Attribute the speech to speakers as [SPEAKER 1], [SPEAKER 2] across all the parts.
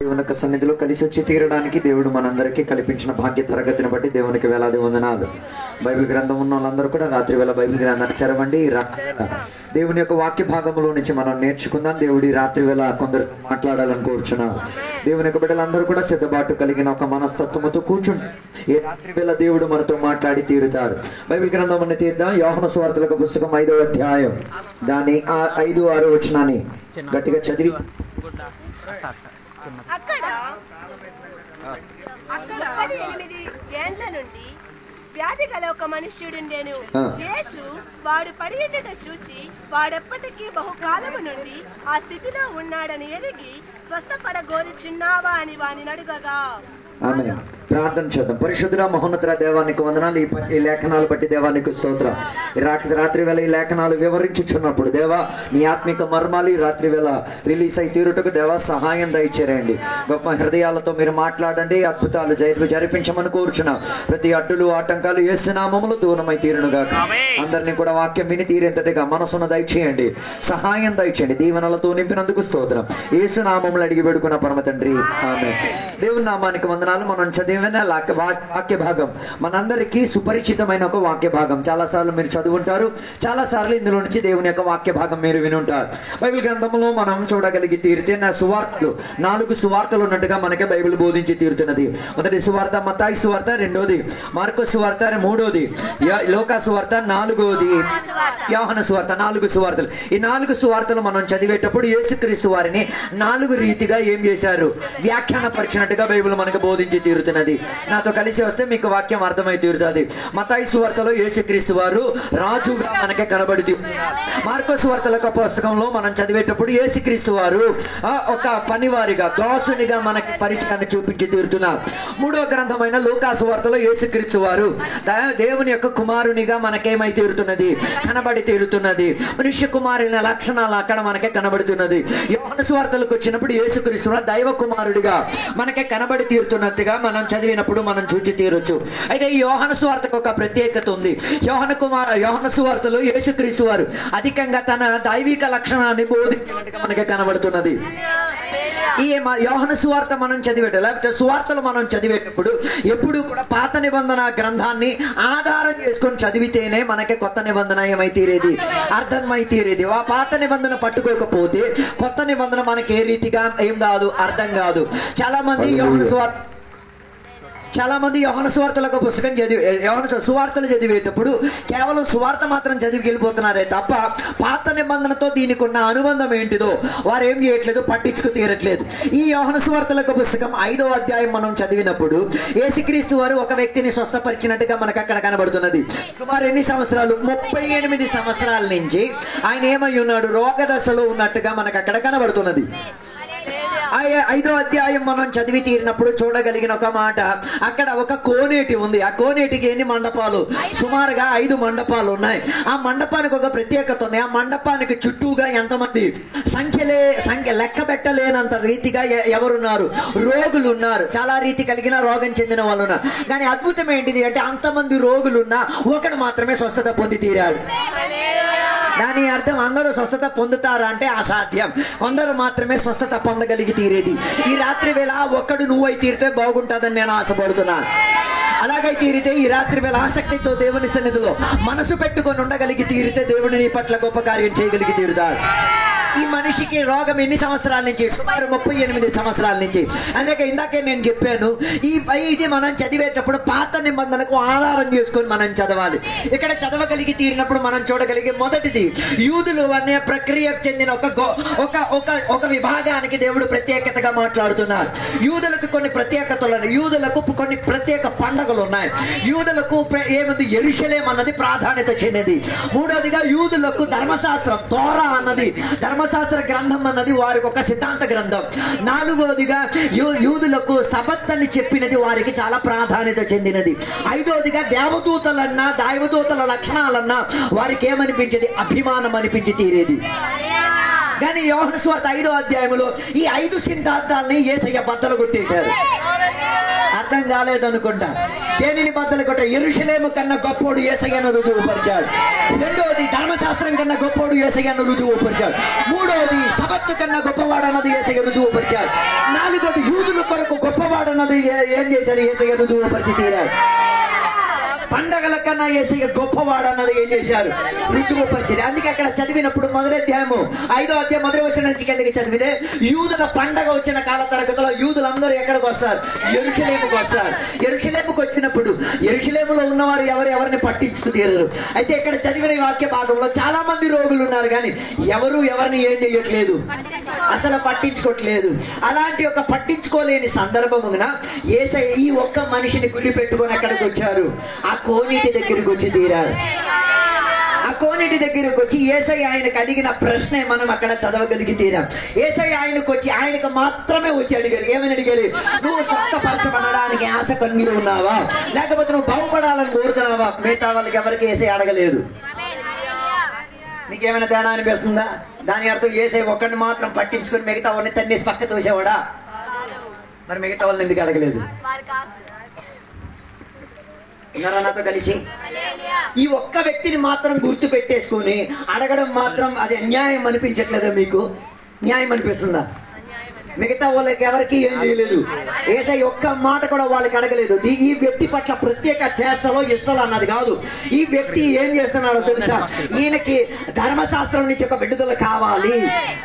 [SPEAKER 1] దేవుని సన్నిధిలో కలిసి వచ్చి తీరడానికి దేవుడు మనందరికీ కల్పించిన భాగ్య తరగతిని బట్టి దేవునికి వేలాది వందనాలు. బైబిల్ గ్రంథం ఉన్న వాళ్ళందరూ కూడా రాత్రి వేళ బైబిల్ గ్రంథాన్ని తెరవండి. దేవుని యొక్క వాక్య భాగంలో నుంచి మనం నేర్చుకుందాం. దేవుడి రాత్రి వేళ కొందరు మాట్లాడాలని కోరుచున్నారు. దేవుని యొక్క బిడ్డలందరూ కూడా సిద్ధపాటు కలిగిన ఒక మనస్తత్వముతో కూర్చుంటారు. ఈ రాత్రి వేళ దేవుడు మనతో మాట్లాడి తీరుతారు. బైబిల్ గ్రంథం అన్ని తీద్దాం. యోహాను సువార్తల పుస్తకం 5వ అధ్యాయం దాని 5-6 వచనాన్ని గట్టిగా చదివి
[SPEAKER 2] అక్కడ 38 ఏండ్ల నుండి వ్యాధి గల ఒక మనుష్యుడుండెను. యేసు వాడు పడి ఉండట చూచి వాడెప్పటికీ బహుకాలము నుండి ఆ స్థితిలో ఉన్నాడని ఎరిగి స్వస్థపడగోరుచున్నావా అని వాని అడుగగా,
[SPEAKER 1] ఆమేన్. ప్రార్థన చేద్దాం. పరిశుద్ధుడా మహోన్నతుడ దేవానికి వందనాలు. ఈ లేఖనాలు బట్టి దేవానికి స్తోత్రం. రాత్రి వేళ ఈ లేఖనాలు వివరించుచున్నప్పుడు దేవా నీ ఆత్మిక మర్మాలు ఈ రాత్రి వేళ రిలీజ్ అయి తీరుటకు దేవా సహాయం దయచేయండి. గొప్ప హృదయాలతో మీరు మాట్లాడండి. అద్భుతాలు జరిపించమని కోరుచున్నాం. ప్రతి అడ్డులు ఆటంకాలు యేసు నామములో దూరమై తీరునుగాక. అందరినీ కూడా వాక్యం విని తీరేంతటిగా మనసును దయచేయండి. సహాయం దయచేయండి. దీవెనలతో నింపినందుకు స్తోత్రం. యేసు నామములు అడిగి వేడుకున్న పరమ తండ్రి, ఆమేన్. దేవుని నామానికి వందనాలు. మనం చదివిన వాక్య భాగం మనందరికీ సుపరిచితమైన ఒక వాక్య భాగం. చాలా సార్లు మీరు చదువుంటారు, చాలా సార్లు ఇందులో నుంచి దేవుని యొక్క వాక్య భాగం మీరు వినుంటారు. బైబిల్ గ్రంథంలో మనం చూడగలిగి తీరితే 4 సువార్తలు ఉన్నట్టుగా మనకి బైబిల్ బోధించి తీరుతున్నది. మొదటి సువార్త మత్తాయి సువార్త, రెండోది మార్కు సువార్త, మూడోది లూకా సువార్త, నాలుగోది యోహాను సువార్త. 4 సువార్తలు. ఈ 4 సువార్తలు మనం చదివేటప్పుడు యేసుక్రీస్తు వారిని 4 రీతిగా ఏం చేశారు, వ్యాఖ్యాన పరిచినట్టుగా బైబిల్ మనకు బోధించి తీరుతున్నది. నాతో కలిసి వస్తే మీకు వాక్యం అర్థమై తీరుతుంది. మత్తాయి సువార్తలో యేసుక్రీస్తు వారు రాజుగా మనకి కనబడుతూ, మార్కు సువార్తల పుస్తకంలో మనం చదివేటప్పుడు యేసుక్రీస్తు వారు ఒక పనివారిగా, దాసునిగా మనకి పరిచయాన్ని చూపించి తీరుతున్నారు. 3వ గ్రంథమైన లూకా సువార్తలో యేసుక్రీస్తు వారు దేవుని యొక్క కుమారునిగా మనకేమై తీరుతున్నది, కనబడి తీరుతున్నది. మనుష్య కుమారుని లక్షణాలు అక్కడ మనకే కనబడుతున్నది. యోహాను సువార్తలకు వచ్చినప్పుడు యేసుక్రీస్తు దైవ కుమారుడిగా మనకే కనబడి తీరుతున్నట్టుగా మనం చదివినప్పుడు మనం చూచి తీరొచ్చు. అయితే ఈ యోహాను సువార్తకు ఒక ప్రత్యేకత ఉంది. యోహాను సువార్తలో యేసుక్రీస్తు వారు అధికంగా తన దైవిక లక్షణాన్ని బోధించినట్టుగా మనకి కనబడుతున్నది. ఈ యోహాను సువార్త మనం చదివేటప్పుడు, లేకపోతే సువార్తలు మనం చదివేటప్పుడు ఎప్పుడు కూడా పాత నిబంధన గ్రంథాన్ని ఆధారం చేసుకొని చదివితేనే మనకి కొత్త నిబంధన ఏమై తీరేది, అర్థమై తీరేది. ఆ పాత నిబంధన పట్టుకోకపోతే కొత్త నిబంధన మనకి ఏ రీతిగా ఏం కాదు, అర్థం కాదు. చాలా మంది యోహాను సువార్తలకు పుస్తకం సువార్తలు చదివేటప్పుడు కేవలం సువార్త మాత్రం చదివి వెళ్ళిపోతున్నారే తప్ప పాత నిబంధనతో దీనికి ఉన్న అనుబంధం ఏంటిదో వారు ఏం చేయట్లేదు, పట్టించుకు తీరట్లేదు. ఈ యోహాను సువార్తలకు పుస్తకం 5వ అధ్యాయం మనం చదివినప్పుడు యేసుక్రీస్తు వారు ఒక వ్యక్తిని స్వస్థపరిచినట్టుగా మనకు అక్కడ కనబడుతున్నది. సుమారు ఎన్ని సంవత్సరాలు, 38 సంవత్సరాల నుంచి ఆయన ఏమై ఉన్నాడు, రోగ దశలో ఉన్నట్టుగా మనకు అక్కడ కనబడుతున్నది. 5వ అధ్యాయం మనం చదివి తీరినప్పుడు చూడగలిగిన ఒక మాట, అక్కడ ఒక కోనేటి ఉంది. ఆ కోనేటికి ఎన్ని మండపాలు, సుమారుగా 5 మండపాలు ఉన్నాయి. ఆ మండపానికి ఒక ప్రత్యేకత ఉంది. ఆ మండపానికి చుట్టూగా ఎంతమంది, సంఖ్య లెక్క పెట్టలేనంత రీతిగా ఎవరున్నారు, రోగులు ఉన్నారు. చాలా రీతి కలిగిన రోగం చెందిన వాళ్ళు ఉన్నారు. కానీ అద్భుతం ఏంటిది అంటే అంతమంది రోగులున్నా ఒకడు మాత్రమే స్వస్థత పొంది తీరాడు. దాని అర్థం అందరూ స్వస్థత పొందుతారా అంటే అసాధ్యం. కొందరు మాత్రమే స్వస్థత పొందగలిగి తీరేది. ఈ రాత్రి వేళ ఒక్కడు నువ్వై తీరితే బాగుంటుందని నేను ఆశపడుతున్నాను. అలాగై తీరితే ఈ రాత్రి వేళ ఆసక్తితో దేవుని సన్నిధిలో మనసు పెట్టుకొని ఉండగలిగి తీరితే దేవుడు నీ పట్ల గొప్ప కార్యం చేయగలిగి తీరుతాడు. ఈ మనిషికి రోగం ఎన్ని సంవత్సరాల నుంచి, సుమారు 38 సంవత్సరాల నుంచి. అందుకే ఇందాకే నేను చెప్పాను, ఇది మనం చదివేటప్పుడు పాత నిబంధనకు ఆధారం చేసుకొని మనం చదవాలి. ఇక్కడ చదవగలిగి తీరినప్పుడు మనం చూడగలిగే మొదటిది, యూదులు అనే ప్రక్రియకు చెందిన ఒక విభాగానికి దేవుడు ప్రత్యేకతగా మాట్లాడుతున్నారు. యూదులకు కొన్ని ప్రత్యేకతలు ఉన్నాయి. యూదులకు కొన్ని ప్రత్యేక పండుగలు ఉన్నాయి. యూదులకు ఏముంది, యెరూషలేము అన్నది ప్రాధాన్యత చెందింది. మూడోదిగా యూదులకు ధర్మశాస్త్రం, తోరా అన్నది, ధర్మశాస్త్ర గ్రంథం అన్నది వారికి ఒక సిద్ధాంత గ్రంథం. 4వదిగా యూదులకు సబత్ అని చెప్పినది వారికి చాలా ప్రాధాన్యత చెందినది. 5వదిగా దేవదూతలన్నా దైవదూతల లక్షణాలన్నా వారికి ఏమనిపించేది, అభిమానం అనిపించి తీరేది. కానీ యోహాను సువార్త 5వ అధ్యాయంలో ఈ 5 సిద్ధాంతాలని యేసయ్య బద్దలు కొట్టేశారు. అర్థం కాలేదనుకుంటా. దేనిని బద్దలు కొట్ట? యెరూషలేము కన్నా గొప్పోడు యేసయ్యను రుజువుపరిచాడు. రెండోది ధర్మశాస్త్రం కన్నా గొప్పోడు యేసయ్యను రుజువుపరిచాడు. మూడోది సబత్తు కన్నా గొప్పవాడన్నది యేసయ్య రుజువుపరిచాడు. నాలుగోది యూదుల కొరకు గొప్పవాడన్నది ఏం చేశారు? యేసయ్య రుజువుపరిచి తీరాడు. పండగల కన్నా యేసయ్య గొప్పవాడు అన్నది ఏం చేశారు? రుజువుపరిచారు. అందుకే అక్కడ చదివినప్పుడు మొదటి అధ్యాయము 5వ అధ్యాయం మొదటి వచనం నుంచి కిందకి చదివితే యూదుల పండగ వచ్చిన కాల తరగతిలో యూదులందరూ ఎక్కడికి వస్తారు? యెరూషలేముకు వస్తారు. యెరూషలేముకు వచ్చినప్పుడు యెరూషలేములో ఉన్నవారు ఎవరిని పట్టించుకునేరు. అయితే ఇక్కడ చదివిన వాక్య భాగంలో చాలా మంది రోగులు ఉన్నారు, కానీ ఎవరిని ఏం చేయట్లేదు, అసలు పట్టించుకోవట్లేదు. అలాంటి ఒక పట్టించుకోలేని సందర్భమున యేసయ్య ఈ ఒక్క మనిషిని గుడి పెట్టుకొని ఎక్కడికి వచ్చారు? ఆ కోనేటి దగ్గరికి వచ్చి తీరారు. ఆ కోనేటి దగ్గరికి వచ్చి యేసయ్య ఆయనకు అడిగిన ప్రశ్నే మనం అక్కడ చదవగలిగి తీరాం. యేసయ్య ఆయనకు వచ్చి ఆయనకు మాత్రమే వచ్చి అడిగారు. ఏమని అడిగారు? నువ్వు స్వస్థపరచబడడానికి ఆశ కలిగి ఉన్నావా, లేకపోతే నువ్వు బాగుపడాలని కోరుతున్నావా? మిగతా వాళ్ళకి ఎవరికి యేసయ్య అడగలేదు. మీకేమైనా తేడా అనిపిస్తుందా? దాని అర్థం యేసయ్య ఒక్కడిని మాత్రం పట్టించుకొని మిగతా వాళ్ళని తన్నేసి పక్క తోసేవాడా? మరి మిగతా వాళ్ళని ఎందుకు అడగలేదు? నాతో కలిసి ఈ ఒక్క వ్యక్తిని మాత్రం గుర్తు పెట్టేసుకుని అడగడం మాత్రం అది అన్యాయం అనిపించట్లేదా? మీకు న్యాయం అనిపిస్తుందా? మిగతా వాళ్ళకి ఎవరికి ఏం చేయలేదు. యేసయ్య ఒక్క మాట కూడా వాళ్ళకి అడగలేదు. ఈ వ్యక్తి పట్ల ప్రత్యేక చేష్టలో ఇష్టలు అన్నది కాదు. ఈ వ్యక్తి ఏం చేస్తున్నాడో తెలుసా? ఈయనకి ధర్మశాస్త్రం నుంచి ఒక విడుదల కావాలి,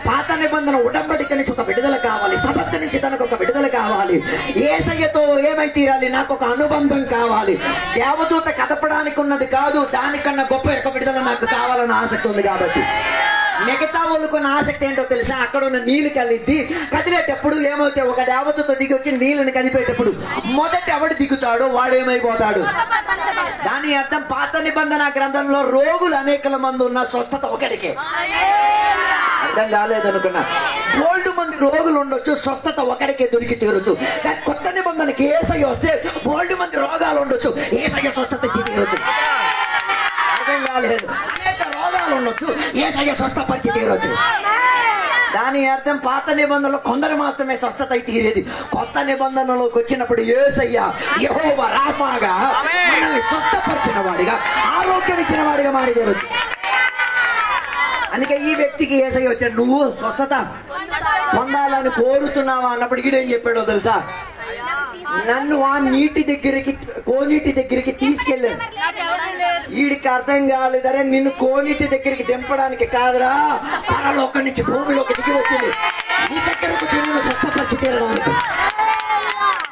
[SPEAKER 1] పాత నిబంధన ఉడంబడిక నుంచి ఒక విడుదల కావాలి, సబత్తు నుంచి తనకు ఒక విడుదల కావాలి, యేసయ్యతో ఏమై తీరాలి, నాకు ఒక అనుబంధం కావాలి, దేవదూత కదపడానికి ఉన్నది కాదు, దానికన్నా గొప్ప ఒక విడుదల నాకు కావాలన్న ఆసక్తి ఉంది. కాబట్టి మిగతా వాళ్ళకున్న ఆసక్తి ఏంటో తెలుసా? అక్కడ ఉన్న నీళ్లు కదిలేటప్పుడు ఏమవుతాయి? ఒక దేవతతో దిగి వచ్చి నీళ్ళని కదిపేటప్పుడు మొదట ఎవడు దిగుతాడో వాడేమైపోతాడు. దాని అర్థం పాత నిబంధన గ్రంథంలో రోగులు అనేకల మంది ఉన్న స్వస్థత ఒకడికే. అర్థం కాలేదనుకున్నా. బోల్డ్ మంది రోగులు ఉండొచ్చు, స్వస్థత ఒకడికే దొరికి తీరొచ్చు. కానీ కొత్త నిబంధనకి యేసయ్య వస్తే బోల్డ్ మంది రోగాలు ఉండొచ్చు, యేసయ్య స్వస్థత తీరొచ్చు. అర్థం కాలేదు. అనేక రోగాలు ఉండొచ్చు, యేసయ్య స్వస్థపరిచి తీరొచ్చు. దాని అర్థం పాత నిబంధనలో కొందరు మాత్రమే స్వస్థత తీరేది. కొత్త నిబంధనలోకి వచ్చినప్పుడు యేసయ్య యెహోవా రాఫాగా మనల్ని స్వస్థపరిచిన వాడిగా, ఆరోగ్యం ఇచ్చిన వాడిగా మారి తీరొచ్చు. అందుకే ఈ వ్యక్తికి యేసయ్య వచ్చాడు. నువ్వు స్వస్థత పొందాలని కోరుతున్నావా అన్నప్పుడు ఈడేం చెప్పాడో తెలుసా? నన్ను ఆ కోనీటి దగ్గరికి తీసుకెళ్ళాను. వీడికి అర్థం కాలేదరే, నిన్ను కోనీటి దగ్గరికి దింపడానికి కాదురా, పరలోకం నుంచి భూమిలోకి దిగి వచ్చింది నీ దగ్గరకు చిన్న స్వస్థపరిచి తీరడానికి.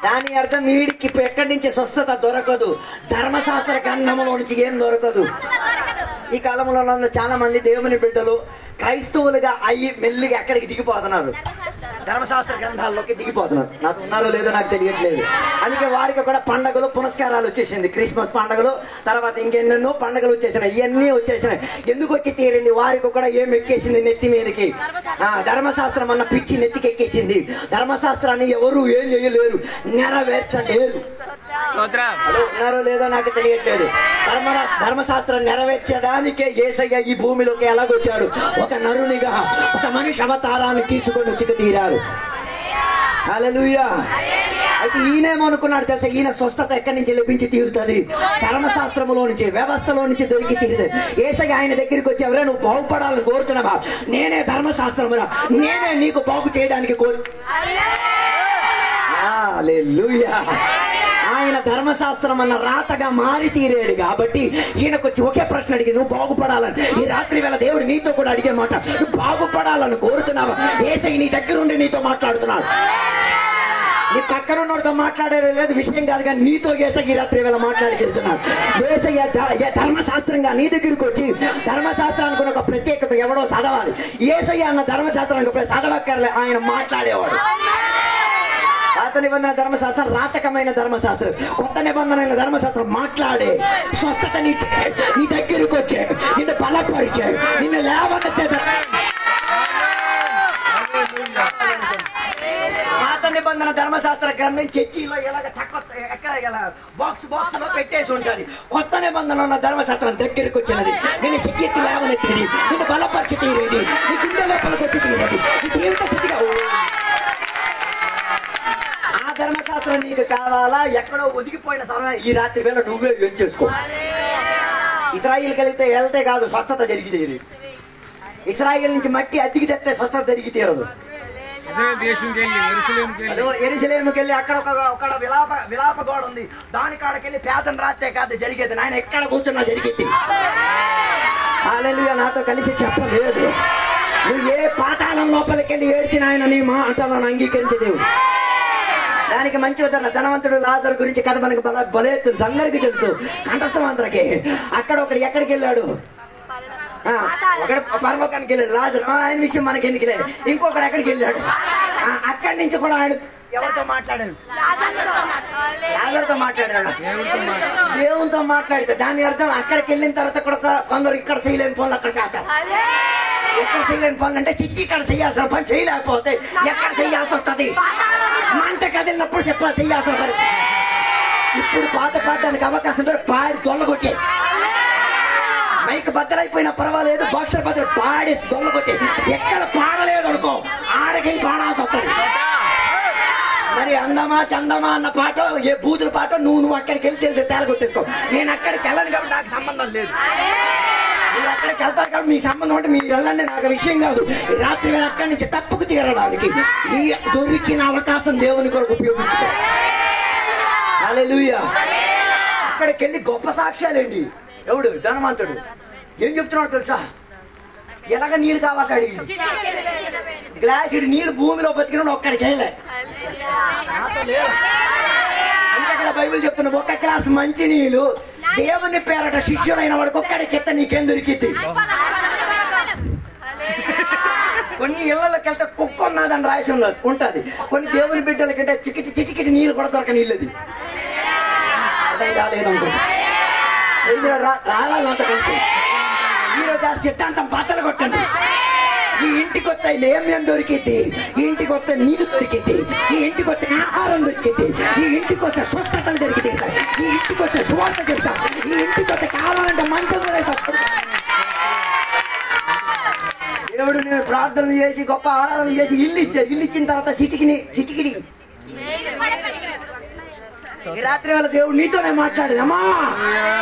[SPEAKER 1] దాని అర్థం వీడికి ఎక్కడి నుంచి స్వస్థత దొరకదు, ధర్మశాస్త్ర గ్రంథంలో నుంచి ఏం దొరకదు. ఈ కాలంలో చాలా మంది దేవుని బిడ్డలు క్రైస్తవులుగా అయ్యి మెల్లిగా ఎక్కడికి దిగిపోతున్నారు? ధర్మశాస్త్ర గ్రంథాల్లోకి దిగిపోతున్నారు. నాకు ఉన్నారో లేదో నాకు తెలియట్లేదు. అందుకే వారికి కూడా పండుగలు పునస్కారాలు వచ్చేసింది. క్రిస్మస్ పండుగలు, తర్వాత ఇంకెన్నెన్నో పండుగలు వచ్చేసినాయి. ఇవన్నీ వచ్చేసినాయి. ఎందుకు వచ్చి తీరింది? వారికి కూడా ఏం ఎక్కేసింది నెత్తి మీదకి? ధర్మశాస్త్రం అన్న పిచ్చి నెత్తికి ఎక్కేసింది. ధర్మశాస్త్రాన్ని ఎవరు ఏం చేయలేరు, నెరవేర్చలేరు. ఉన్నారో లేదో నాకు తెలియట్లేదు. ధర్మశాస్త్రం నెరవేర్చడానికే యేసయ్య ఈ భూమిలోకి ఎలాగొచ్చాడు? ఒక నరునిగా, ఒక మనిషి అవతారాన్ని తీసుకొని వచ్చి తీరారు. హల్లెలూయా. అయితే ఈయనేమనుకున్నాడు తెలుసా? ఈయన స్వస్థత ఎక్కడి నుంచి లభించి తీరుతుంది? ధర్మశాస్త్రములో నుంచి, వ్యవస్థలో నుంచి దొరికి తీరుతుంది. యేసయ్య ఆయన దగ్గరికి వచ్చి, ఎవరైనా నువ్వు బాగుపడాలని కోరుతున్నావా? నేనే ధర్మశాస్త్రమురా, నేనే నీకు బాగు చేయడానికి హల్లెలూయా. ఆయన ధర్మశాస్త్రం అన్న రాతగా మారి తీరాడు. కాబట్టి ఈయనకొచ్చి ఒకే ప్రశ్న అడిగి, నువ్వు బాగుపడాలని ఈ రాత్రి వేళ దేవుడు నీతో కూడా అడిగే మాట, నువ్వు బాగుపడాలని కోరుతున్నావా? యేసయ్య నీ దగ్గర ఉండి నీతో మాట్లాడుతున్నాడు. నీ పక్కన ఉన్నోడితో మాట్లాడేది లేదు విషయం కాదు, కానీ నీతో యేసయ్య ఈ రాత్రి వేళ మాట్లాడి తిరుగుతున్నాడు. యేసయ్య ధర్మశాస్త్రంగా నీ దగ్గరికి వచ్చి, ధర్మశాస్త్రానికి ఒక ప్రత్యేకత ఎవడో చదవాలి. యేసయ్య అన్న ధర్మశాస్త్రానికి చదవక్కర్లే, ఆయన మాట్లాడేవాడు. పాత నిబంధన ధర్మశాస్త్రం రాతకమైన ధర్మశాస్త్రం, కొత్త నిబంధన ధర్మశాస్త్రం మాట్లాడే, స్వస్థతనిచ్చే, నీ దగ్గరకు వచ్చే, నిన్ను బలపరిచే, నిన్ను లేవనెత్తే. పాత నిబంధన ధర్మశాస్త్ర గ్రంథం చర్చిలో ఇలాగ ఎక్కడ ఇలా బాక్స్ లో పెట్టేసి ఉంటది. కొత్త నిబంధన ఉన్న ధర్మశాస్త్రం దగ్గరికి వచ్చినది. నేను చెక్కెత్తి లేవనెత్తేది, నేను బలపరిచి తీరేది, నీ గుండె లోపలికి వచ్చి తీరేది, నీ జీవిత స్థితిగా. ఆ ధర్మశాస్త్రం నీకు కావాలా? ఎక్కడో ఒదిగిపోయిన సమయం ఈ రాత్రి వేళ నువ్వే ఎంచేసుకో. ఇశ్రాయేల్ కలిగితే వెళ్తే కాదు, స్వస్థత జరిగి తీరేది. ఇశ్రాయేల్ నుంచి మట్టి అద్దెకి తెస్తే స్వస్థత జరిగి తీరదు. యెరూషలేముకి వెళ్ళి అక్కడ ఒక విలాప గోడ ఉంది, దాని కాడకెళ్ళి పేదను రాస్తే కాదు జరిగేది. నాయన ఎక్కడ కూర్చున్నా జరిగేది. హల్లెలూయా. నాతో కలిసి చెప్పలేదు. నువ్వు ఏ పాతాళం లోపలికి వెళ్ళి ఏడ్చిన ఆయన నీ మాటలను అంగీకరించే దేవుడు. దానికి మంచి ఉదాహరణ ధనవంతుడు లాజరు గురించి కథ మనకి భలే తెలుసు, అందరికీ తెలుసు, కంఠస్థం అందరికి. అక్కడ ఒకడు ఎక్కడికి వెళ్ళాడు? ఒకడు పరలోకానికి వెళ్ళాడు లాజరు. ఆయన విషయం మనకి ఎందుకులే. ఇంకొకడు ఎక్కడికి వెళ్ళాడు? అక్కడి నుంచి కూడా ఆయన ఎవరితో మాట్లాడాడు? లాజరుతో మాట్లాడాడు, దేవునితో మాట్లాడితే. దాని అర్థం అక్కడికి వెళ్ళిన తర్వాత కూడా కొందరు ఇక్కడ చేయలేని పనులు అక్కడ చేస్తారు. ఎక్కడ చేయలేని పనులు అంటే చిచ్చి ఇక్కడ చేయాల్సిన పని చేయలేకపోతే ఎక్కడ చేయాల్సి వస్తుంది? మంట కదిలినప్పుడు చేయాల్సిన పని. ఇప్పుడు పాట పాడడానికి అవకాశం ఉంటే పాడి దొల్లగొట్టే. మైక్ బద్దలైపోయినా పర్వాలేదు, బాక్సర్ బద్దలు పాడి దొల్లగొట్టే. ఎక్కడ పాడలేదు అనుకో ఆడకెళ్ళి పాడాల్సి వస్తుంది. మరి అందమా చందమా అన్న పాట, ఏ బూతుల పాట నువ్వు అక్కడికి వెళ్ళి తెలిసి తేలగొట్టేసుకో. నేను అక్కడికి వెళ్ళను కాబట్టి నాకు సంబంధం లేదు. మీరు అక్కడికి వెళ్తారు కాబట్టి మీ సంబంధం అంటే మీరు వెళ్ళండి, నాకు విషయం కాదు. రాత్రి వేళ అక్కడి నుంచి తప్పుకు తీరడానికి ఈ దొరికిన అవకాశం దేవుని కొరకు ఉపయోగించుకో. హల్లెలూయా. అక్కడికి వెళ్ళి గొప్ప సాక్ష్యాలండి. ఎవడు? ధనవంతుడు. ఏం చెప్తున్నాడు తెలుసా? ఎలాగ నీళ్ళు కావాక అడిగి గ్లాస్ నీళ్ళు భూమిలో బతికిన ఒక్కడికి వెళ్ళే. అంతే కదా బైబిల్ చెప్తున్నా. ఒక గ్లాస్ మంచి నీళ్ళు దేవుని పేరట శిష్యులైన వాడికి ఒక్కడికి ఎత్త నీకేం దొరికిద్ది? కొన్ని ఇళ్లలోకి వెళ్తే కుక్క ఉన్నదని రాసి ఉంటది. కొన్ని దేవుని బిడ్డలకంటే చిటికిటి నీళ్ళు కూడా దొరకని ఇల్లది. అర్థం కాలేదు అనుకుంటా. రావాలి నాతో కలిసి ఈరోజు ఆ సిద్ధాంతం బద్దలు కొట్టండి. ఈ ఇంటికి వస్తే ఏమేం దొరికిద్ది? ఈ ఇంటికి వస్తే నీళ్ళు దొరికిద్ది, ఈ ఇంటికి వస్తే ఆహారం దొరికిద్ది, ఈ ఇంటికి వస్తే స్వస్థతలు దొరికిద్ది, ఈ ఇంటికి వస్తే సువార్త చెప్తాం, ఈ ఇంటికి వస్తే కావాలంటే మంచం కూడా దేవుడు నేను ప్రార్థనలు చేసి గొప్ప ఆరాధన చేసి ఇల్లు ఇచ్చారు. ఇల్లు ఇచ్చిన తర్వాత చిటికిడి ఈ రాత్రి వేళ దేవుడు నీతోనే మాట్లాడేది. అమ్మా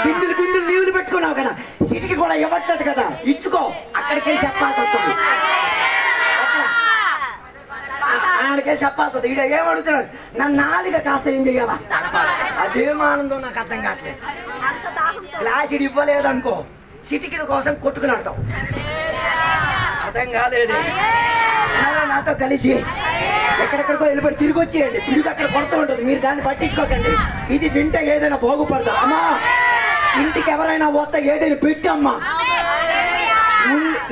[SPEAKER 1] బిందులు నీళ్లు పెట్టుకున్నావు కదా, సిటికి కూడా ఇవ్వట్లేదు కదా, ఇచ్చుకో. అక్కడికి వెళ్ళి చెప్పాల్సి వస్తుంది. ఆడికెళ్ళి చెప్పాల్సి వస్తుంది. ఈడ ఏమడుగుతున్నాడు? నా నాలుక కాస్త ఏం చెయ్యాలా? అదేం ఆనందం నాకు అర్థం కావట్లేదు. గ్లాస్ ఇడి ఇవ్వలేదు అనుకో, సిటికిల కోసం కొట్టుకున్నాడతాం. అర్థం కాలేదు. నాతో కలిసి ఎక్కడెక్కడికో వెళ్ళిపోయి తిరిగి వచ్చేయండి. తిరిగి అక్కడ కొడుతూ ఉంటుంది, మీరు దాన్ని పట్టించుకోకండి. ఇది వింటే ఏదైనా బాగుపడతా. అమ్మా ఇంటికి ఎవరైనా వస్తే ఏదైనా పెట్టమ్మా.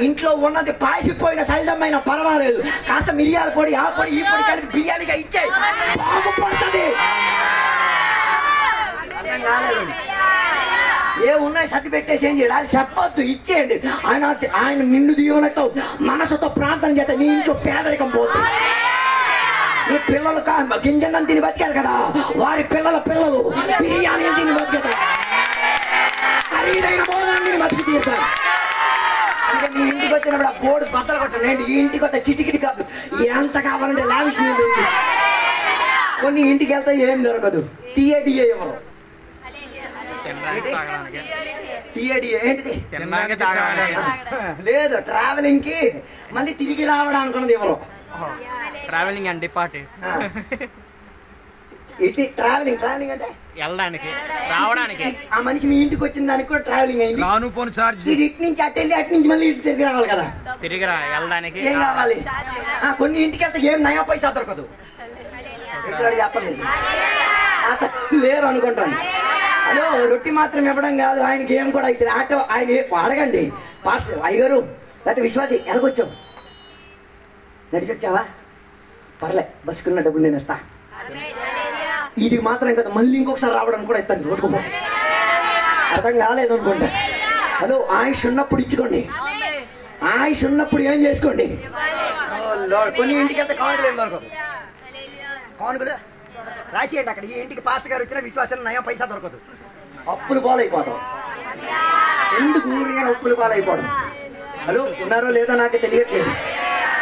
[SPEAKER 1] ఇంట్లో ఉన్నది పాసిపోయిన సైలమైన పర్వాలేదు, కాస్త మిరియాల పొడి ఆ పొడి ఈ పొడి కలిపి బిర్యానీగా ఇచ్చే బాగుపడుతుంది. ఏ ఉన్నాయి సర్ది పెట్టేసి ఏం చేయాలి? చెప్పొద్దు, ఇచ్చేయండి. ఆయన నిండు దీవెనతో మనసుతో ప్రార్థన చేస్తే నీ ఇంట్లో పేదరికం పోతుంది. నీ పిల్లలు గింజన్నం తిని బతికారు కదా, వారి పిల్లలు బిర్యానీలు తిని బతికేతారు, ఖరీదైన భోజనం తిని బతికి తీరుతారు. అంటే నీ ఇంటికి వచ్చినప్పుడు ఆ బోర్డు బద్దలు కొట్టండి. ఈ ఇంటికి వస్తే చిటికిటి కాదు, ఎంత కావాలంటే లావిష్ నీళ్ళు. కొన్ని ఇంటికి వెళ్తే ఏం దొరకదు. టీఏడిఏ ఎవరు? ఏంటిది? లేదు, ట్రావెలింగ్ కి మళ్ళీ తిరిగి రావడానికి ఉన్నది ఎవరు?
[SPEAKER 3] ట్రావెలింగ్ అండి పార్టీ.
[SPEAKER 1] ట్రావెలింగ్ అంటే
[SPEAKER 3] వెళ్ళడానికి రావడానికి.
[SPEAKER 1] ఆ మనిషి మీ ఇంటికి వచ్చిన దానికి కూడా ట్రావెలింగ్ అయింది. ఇది ఇటు నుంచి అటు వెళ్ళి అటు నుంచి మళ్ళీ తిరిగి రావాలి కదా.
[SPEAKER 3] తిరిగి వెళ్ళడానికి
[SPEAKER 1] ఏం కావాలి? కొన్ని ఇంటికి వెళ్తే ఏం నయా పైసా దొరకదు. చెప్పలేదు లేరు అనుకుంటాను. హలో, రొట్టి మాత్రం ఇవ్వడం కాదు, ఆయనకి ఏం కూడా ఇచ్చారు. ఆటో ఆయన అడగండి. పాస్టర్ అయ్యగారు లేకపోతే విశ్వాసి ఎలాగొచ్చావు? నడిచొచ్చావా? పర్లే, బస్సుకున్న డబ్బులు నేను ఇస్తా. ఇది మాత్రం కదా, మళ్ళీ ఇంకొకసారి రావడానికి కూడా ఇస్తాను. కొట్టుకోపో. అర్థం కాలేదు అనుకుంటా. హలో, ఆయుష్ ఉన్నప్పుడు ఇచ్చుకోండి. ఆయుష్ ఉన్నప్పుడు ఏం చేసుకోండి. కొన్ని ఇంటికి వెళ్తే కావాలి ఏం దొరకదు.
[SPEAKER 4] కానుకలు రాసేయండి అక్కడ. ఈ ఇంటికి పాస్టర్ గారు వచ్చిన విశ్వాసం నయం పైసా దొరకదు, అప్పులు పాలైపోతాం. ఎందుకు ఊరిగా అప్పులు పాలైపోవడం? హలో, ఉన్నారో లేదో నాకు తెలియట్లేదు.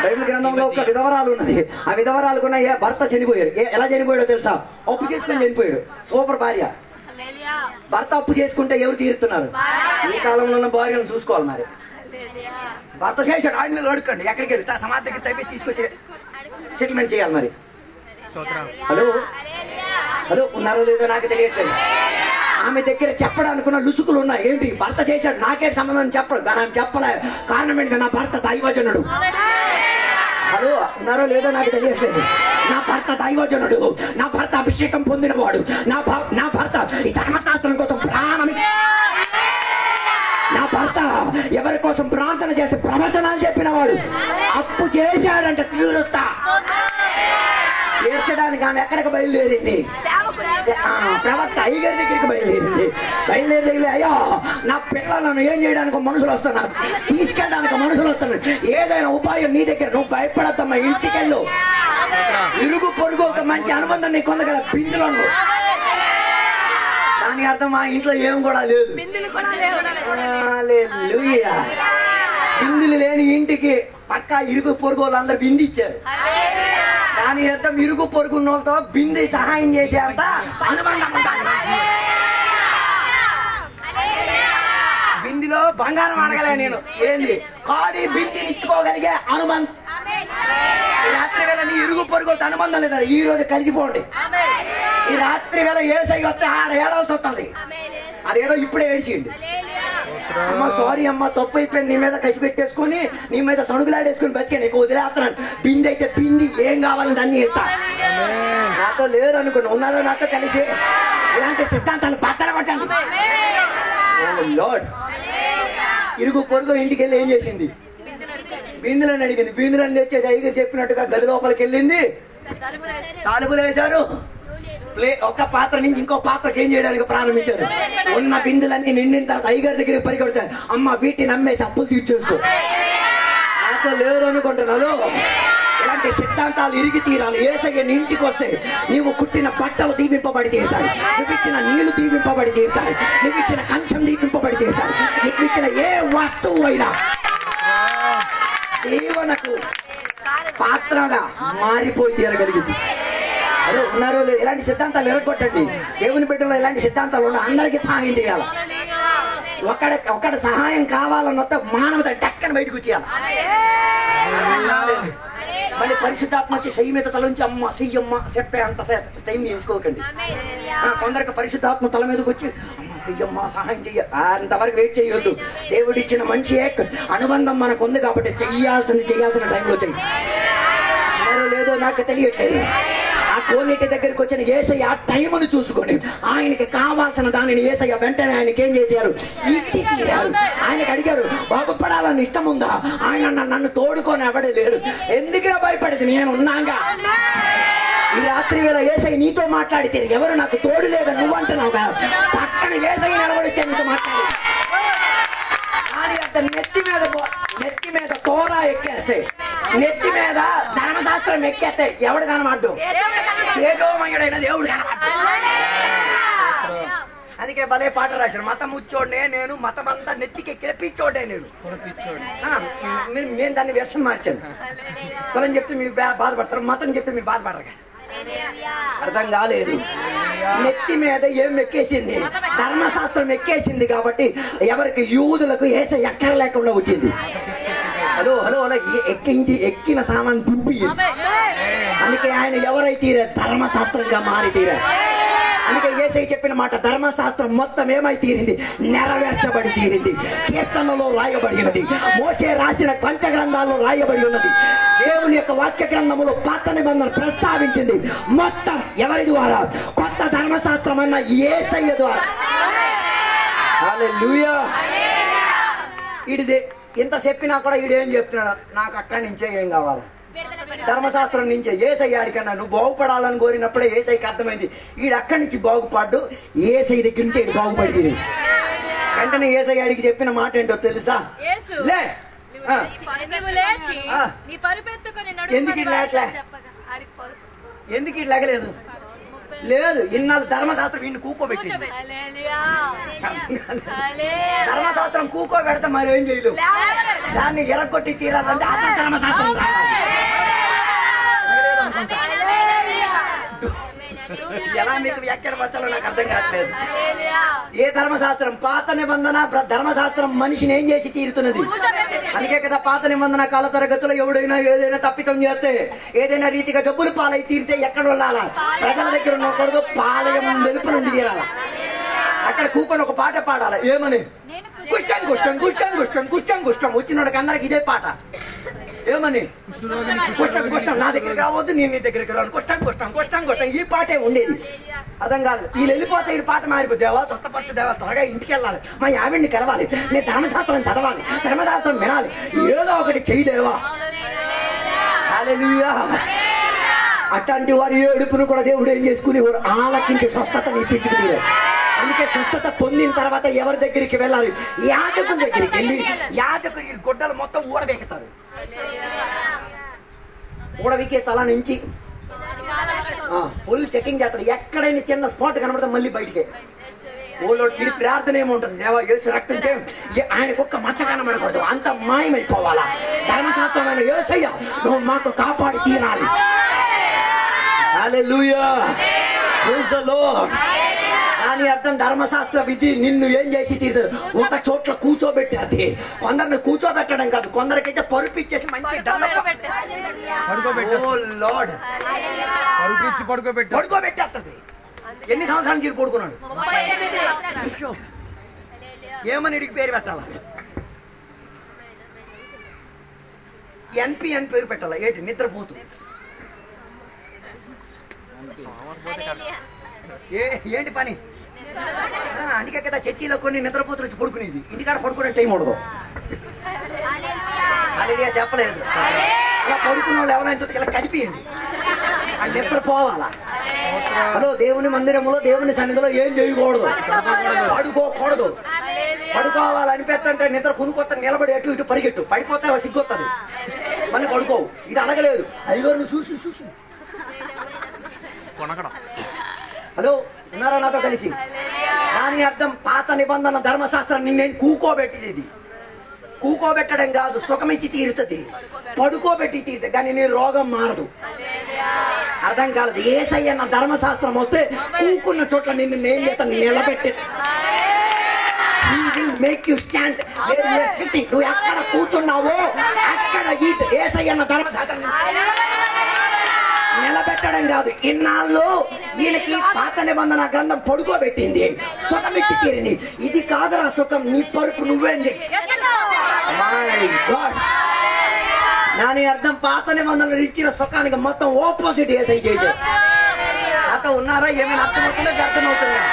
[SPEAKER 4] బైబిల్ గ్రంథంలో ఒక విధవరాలు ఉన్నది. ఆ విధవరాలుకున్న భర్త చనిపోయారు. ఎలా చనిపోయాడో తెలుసా? అప్పు చేసుకుని చనిపోయాడు. సూపర్ భార్య. భర్త అప్పు చేసుకుంటే ఎవరు తీరుతున్నారు? ఈ కాలంలో ఉన్న భార్యను చూసుకోవాలి. మరి భర్త చేశాడు, ఆయన మీద అడుక్కండి. ఎక్కడికి వెళ్ళి సమాధి దగ్గర తప్పించి తీసుకొచ్చి సెటిల్మెంట్ చేయాలి. మరి హలో హలో, ఉన్నారో లేదో నాకు తెలియట్లేదు. ఆమె దగ్గర చెప్పడానుకున్న లుసుకులు ఉన్నాయి. ఏంటి? భర్త చేశాడు, నాకేటి సంబంధం చెప్పడు. కానీ ఆమె చెప్పలే. కారణం ఏంటి? నా భర్త దైవజనుడు. హలో, ఉన్నారో లేదో నాకు తెలియట్లేదు. నా భర్త దైవజనుడు, నా భర్త అభిషేకం పొందినవాడు, నా భర్త ఈ ధర్మశాస్త్రం కోసం ప్రాణం, నా భర్త ఎవరి కోసం ప్రార్థన చేసి ప్రవచనాలు చెప్పినవాడు. అప్పు చేశాడంటే తీరుస్తా. తీర్చడానికి ఆమె ఎక్కడికి బయలుదేరింది? ప్రవక్త అయ్యగారి దగ్గరికి బయలుదేరి అయ్యో నా పిల్లలను ఏం చేయడానికి మనుషులు వస్తున్నారు, తీసుకెళ్ళడానికి మనుషులు వస్తున్నారు, ఏదైనా ఉపాయం నీ దగ్గర, నువ్వు భయపడద్దమ్మా, ఇంటికెళ్ళు. ఇరుగు పొరుగు ఒక మంచి అనుబంధం నీకు ఉంది కదా, బిందులను. దాని అర్థం మా ఇంట్లో ఏం కూడా లేదు. బిందులు లేని ఇంటికి పక్కా ఇరుగు పొరుగు వాళ్ళందరూ బింది ఇచ్చారు. దాని అర్థం ఇరుగు పొరుగున్న వాళ్ళతో బింది సహాయం చేసేంత అనుబంధం ఉంటాను. బిందిలో బంగారం అడగలే నేను, ఏంది ఖాళీ బిందిని ఇచ్చుకోగలిగే అనుబంధం. ఈ రాత్రి వేళ నీ ఇరుగు పొరుగుతో అనుబంధం లేదా? ఈ రోజు కలిసిపోండి. ఈ రాత్రి వేళ ఏసై వస్తే ఆడ ఏడాల్సి వస్తుంది. అదేదో ఇప్పుడే ఏడ్చిండి. అమ్మ సారీ అమ్మ, తప్పు అయిపోయింది, నీ మీద కసి పెట్టేసుకొని నీ మీద సణుగులాడేసుకుని బతికే నీకు వదిలేస్తున్నాను. బింది అయితే బింది, ఏం కావాలంటే అన్ని ఇస్తా. నాతో లేదు అనుకున్నా, ఉన్నారో నాతో కలిసి ఇలాంటి సిద్ధాంతాలు బద్దలు కొట్టండి. లార్డ్, ఇరుగు పొరుగు ఇంటికి వెళ్ళి ఏం చేసింది? బిందులను అడిగింది. బిందులను తెచ్చేసి అయ్యగారు చెప్పినట్టుగా గది లోపలికి వెళ్ళింది. తలుపులు వేశారు. ఒక పాత్ర నుంచి ఇంకో పాత్రకి ఏం చేయడానికి ప్రారంభించారు. ఉన్న బిందులన్నీ నిండిన తర్వాత అయ్యగారి దగ్గరికి పరిగెడతారు. అమ్మ వీటిని అమ్మేసి అప్పులు తీర్చేసుకో. నాతో లేదు అనుకుంటున్నాను. ఇలాంటి సిద్ధాంతాలు ఇరిగి తీరాలి. యేసయ్య నీ ఇంటికి వస్తే నీవు కుట్టిన బట్టలు దీవింపబడి తీరుతాయి, నువ్వు ఇచ్చిన నీళ్లు దీవింపబడి తీరుతాయి, నువ్వు ఇచ్చిన కంచం దీవింపబడి తీరుతాయి, నీకు ఇచ్చిన ఏ వస్తువు అయినా దీవెనకు పాత్రగా మారిపోయి తీరగలిగింది. అదే ఉన్నారో లేదు, ఇలాంటి సిద్ధాంతాలు ఎరగొట్టండి. దేవుని బిడ్డలో ఇలాంటి సిద్ధాంతాలు ఉన్న అందరికీ సహాయం చేయాలి. ఒకటి సహాయం కావాలన్న మానవత టక్కన బయటకు వచ్చేయాలి. మళ్ళీ పరిశుద్ధాత్మ వచ్చి చెయ్యి మీద తల నుంచి అమ్మ చెయ్యమ్మ చెప్పే అంత టైం తీసుకోకండి. కొందరికి పరిశుద్ధాత్మ తల మీదకి వచ్చి అమ్మ చెయ్యమ్మ సహాయం చెయ్య అంతవరకు వెయిట్ చేయొద్దు. దేవుడు ఇచ్చిన మంచి అనుబంధం మనకు ఉంది కాబట్టి చేయాల్సిన టైంలో వచ్చింది. లేదో నాకు తెలియట్లేదు. ఆ కోనేటి దగ్గరికి వచ్చిన యేసయ్య ఆ టైమును చూసుకొని ఆయనకి కావాల్సిన దానిని యేసయ్య వెంటనే ఆయనకి ఏం చేశారు? ఇచ్చి తీరారు. ఆయనకు అడిగారు, బాగుపడాలని ఇష్టం ఉందా? ఆయన నన్ను తోడుకొని ఎవడే లేడు, ఎందుకురా భయపడేది, నేను ఉన్నాగా. ఈ రాత్రి వేళ యేసయ్య నీతో మాట్లాడితే ఎవరు నాకు తోడు లేదని నువ్వు అంటున్నావు కదా, పక్కన యేసయ్య నిలబడిచ్చే నీతో మాట్లాడి కానీ అంత నెత్తి మీద తోరా ఎక్కేస్తే, నెత్తి మీద ధర్మశాస్త్రం ఎక్కేస్తే ఎవడు కనమాడ్డు? తేజోమయుడైన దేవుడు కనమాడ్డు. అందుకే భలే పాట రాశారు, మతం ముచ్చోడే నేను, మతం అంతా నెత్తికి ఎక్కిపిచ్చోడే నేను. నేను దాన్ని వ్యసనం మార్చాను. కులం చెప్తే మీరు బాధపడతారు, మతం చెప్తే మీరు బాధపడరు. అర్థం కాలేదు. నెత్తి మీద ఏం ఎక్కేసింది? ధర్మశాస్త్రం ఎక్కేసింది. కాబట్టి ఎవరికి యూదులకు యేసయ్య ఎక్కర లేకుండా వచ్చింది. హలో అలా ఎక్కిన సామాన్ దింపి. అందుకే ఆయన ఎవరై తీరే? ధర్మశాస్త్రంగా మారి తీరే. అందుకే యేసయ్య చెప్పిన మాట, ధర్మశాస్త్రం మొత్తం ఏమై తీరింది? నెరవేర్చబడి తీరింది. కీర్తనలో రాయబడినది, మోషే రాసిన పంచగ్రంథాల్లో రాయబడి ఉన్నది, దేవుని యొక్క వాక్య గ్రంథములో పాత నిబంధన ప్రస్తావించింది. మొత్తం ఎవరి ద్వారా? కొత్త ధర్మశాస్త్రం అన్న యేసయ్య ద్వారా. హల్లెలూయా. ఈడిదే ఇంత చెప్పినా కూడా ఈడేం చెప్తున్నాడు? నాకు అక్కడి నుంచే ఏం కావాలి? ధర్మశాస్త్రం నుంచే. యేసయ్య అడిగన్నా నువ్వు బాగుపడాలని కోరినప్పుడే యేసయ్యకి అర్థమైంది ఈడు అక్కడి నుంచి బాగుపడ్డు, యేసయ్య దగ్గర నుంచి ఈడు బాగుపడింది. వెంటనే యేసయ్య అడిగి చెప్పిన మాట ఏంటో తెలుసా? లే ఎందుకు ఇట్లా ఎందుకు ఇటు లేగలేదు? లేదు, ఇన్నాళ్ళు ధర్మశాస్త్రం వీడిని కూకోబెట్టింది. ధర్మశాస్త్రం కూకోబెడితే మరి ఏం చేయలేవు. దాన్ని ఎరగొట్టి తీరాలంటే అసలు ధర్మశాస్త్రం రావాలి. ఎలా మీకు వ్యాఖ్యాన భాషలో నాకు అర్థం కావట్లేదు. ఏ ధర్మశాస్త్రం? పాత నిబంధన ధర్మశాస్త్రం మనిషిని ఏం చేసి తీరుతున్నది. అందుకే కదా పాత నిబంధన కాల తరగతిలో ఎవడైనా ఏదైనా తప్పితం చేస్తే, ఏదైనా రీతిగా జబ్బులు పాలై తీరితే ఎక్కడ వెళ్ళాలా? ప్రజల దగ్గర ఉండకూడదు, పాలయం వెలుపు నుండి తీరాలా. అక్కడ కూకొని ఒక పాట పాడాలి. ఏమని? కుష్టం కుష్టం కుష్టం కుష్టం కుష్టం కుష్టం. వచ్చినోడికి అందరికి ఇదే పాట. ఏమని? కుష్టం కుష్టం, నా దగ్గరికి రావద్దు, నేను నీ దగ్గరికి రాను, కుష్టం కుష్టం కుష్టం కుష్టం. ఈ పాటే ఉండేది. అర్థం కాదు. వీళ్ళు వెళ్ళిపోతే ఈ పాట మారిపోయి, దేవా సొత్తపట్టు దేవా, త్వరగా ఇంటికి వెళ్ళాలి, మా ఆవిడ్ని కలవాలి, నేను ధర్మశాస్త్రం చదవాలి, ధర్మశాస్త్రం వినాలి, ఏదో ఒకటి చెయ్యి దేవా. హల్లెలూయా. అట్లాంటి వారి ఏడుపును కూడా దేవుడు ఏం చేసుకుని ఆలకించి స్వస్థతని ఇప్పించుకుని. అందుకే స్వస్థత పొందిన తర్వాత ఎవరి దగ్గరికి వెళ్ళాలి? యాజకుల దగ్గరికి వెళ్ళి యాజకులు ఈ గుడ్డలు మొత్తం ఊడబెక్కుతారు. ఊడబెక్కే తల నుంచి ఫుల్ చెకింగ్ చేస్తారు. ఎక్కడైనా చిన్న స్పాట్ కనబడితే మళ్ళీ బయటికే. ఓలో ఇది ప్రార్థన ఏముంటుంది? దేవా యేసు రక్తం చేయి, ఆయనకు ఒక్క మచ్చ కనబడకూడదు, అంత మాయమైపోవాలా. ధర్మశాస్త్రమైన యేసయ్య నువ్వు మాకు కాపాడి తీరాలి. హల్లెలూయా. Praise the Lord. దాని అర్థం ధర్మశాస్త్ర విధి నిన్ను ఏం చేసి తీరు? ఒక చోట్ల కూర్చోబెట్టేది. కొందరిని కూర్చోబెట్టడం కాదు, కొందరికైతే పరుపిచ్చేసి మంచి పడుకోబెట్టేస్తుంది. ఎన్ని సంవత్సరాల నుంచి పడుకున్నాడు? ఏమని ఇడికి పేరు పెట్టాలా? ఎన్పి అని పేరు పెట్టాలా? ఏంటి? నిద్రపోతు. ఏంటి పని? అందుకే కదా చర్చిలో కొన్ని నిద్రపోతులు వచ్చి పడుకునేది. ఇంటికాడ పడుకునే టైం ఉండదు. అలా చెప్పలేదు. అలా పడుకున్న వాళ్ళు ఎవరైనా ఇలా కదిపియండి, ఆ నిద్రపోవాలా. హలో, దేవుని మందిరంలో దేవుని సన్నిధిలో ఏం చేయకూడదు, పడుకోకూడదు. పడుకోవాలనిపెత్తంటే నిద్ర కొనుక్కొత్త, నిలబడి అటు ఇటు పరిగెట్టు, పడిపోతే సిగ్గొస్తుంది, మళ్ళీ పడుకోవు. ఇది అడగలేదు. అదిగో నువ్వు చూసి చూసి. హలో, ఉన్నారా నాతో కలిసి? దాని అర్థం పాత నిబంధన ధర్మశాస్త్రం నిన్నేం కూకోబెట్టేది. కూకోబెట్టడం కాదు, సుఖమిచ్చి తీరుతుంది, పడుకోబెట్టి తీరుతుంది, కానీ నీ రోగం మారదు. అర్థం కాలేదు. యేసయ్య అన్న ధర్మశాస్త్రం వస్తే కూకున్న చోట్ల నిన్ను నేను చేత నిలబెట్టి మేక్ యూ స్టాండ్. నువ్వు ఎక్కడ కూర్చున్నావో అక్కడ యేసయ్య అన్న ధర్మశాస్త్రం నిలబెట్టడం కాదు. ఇన్నాళ్ళు ఈయనకి పాత నిబంధన గ్రంథం పడుకోబెట్టింది, సుఖమిచ్చి తీరింది. ఇది కాదురా సుఖం, నీ పరుపు నువ్వేం చేయి. దాని అర్థం పాత నిబంధనలు ఇచ్చిన సుఖానికి మొత్తం ఆపోజిట్ యేసై చేశారు. నాతో ఉన్నారా? ఏమైనా అర్థమవుతుందో అర్థమవుతుందా?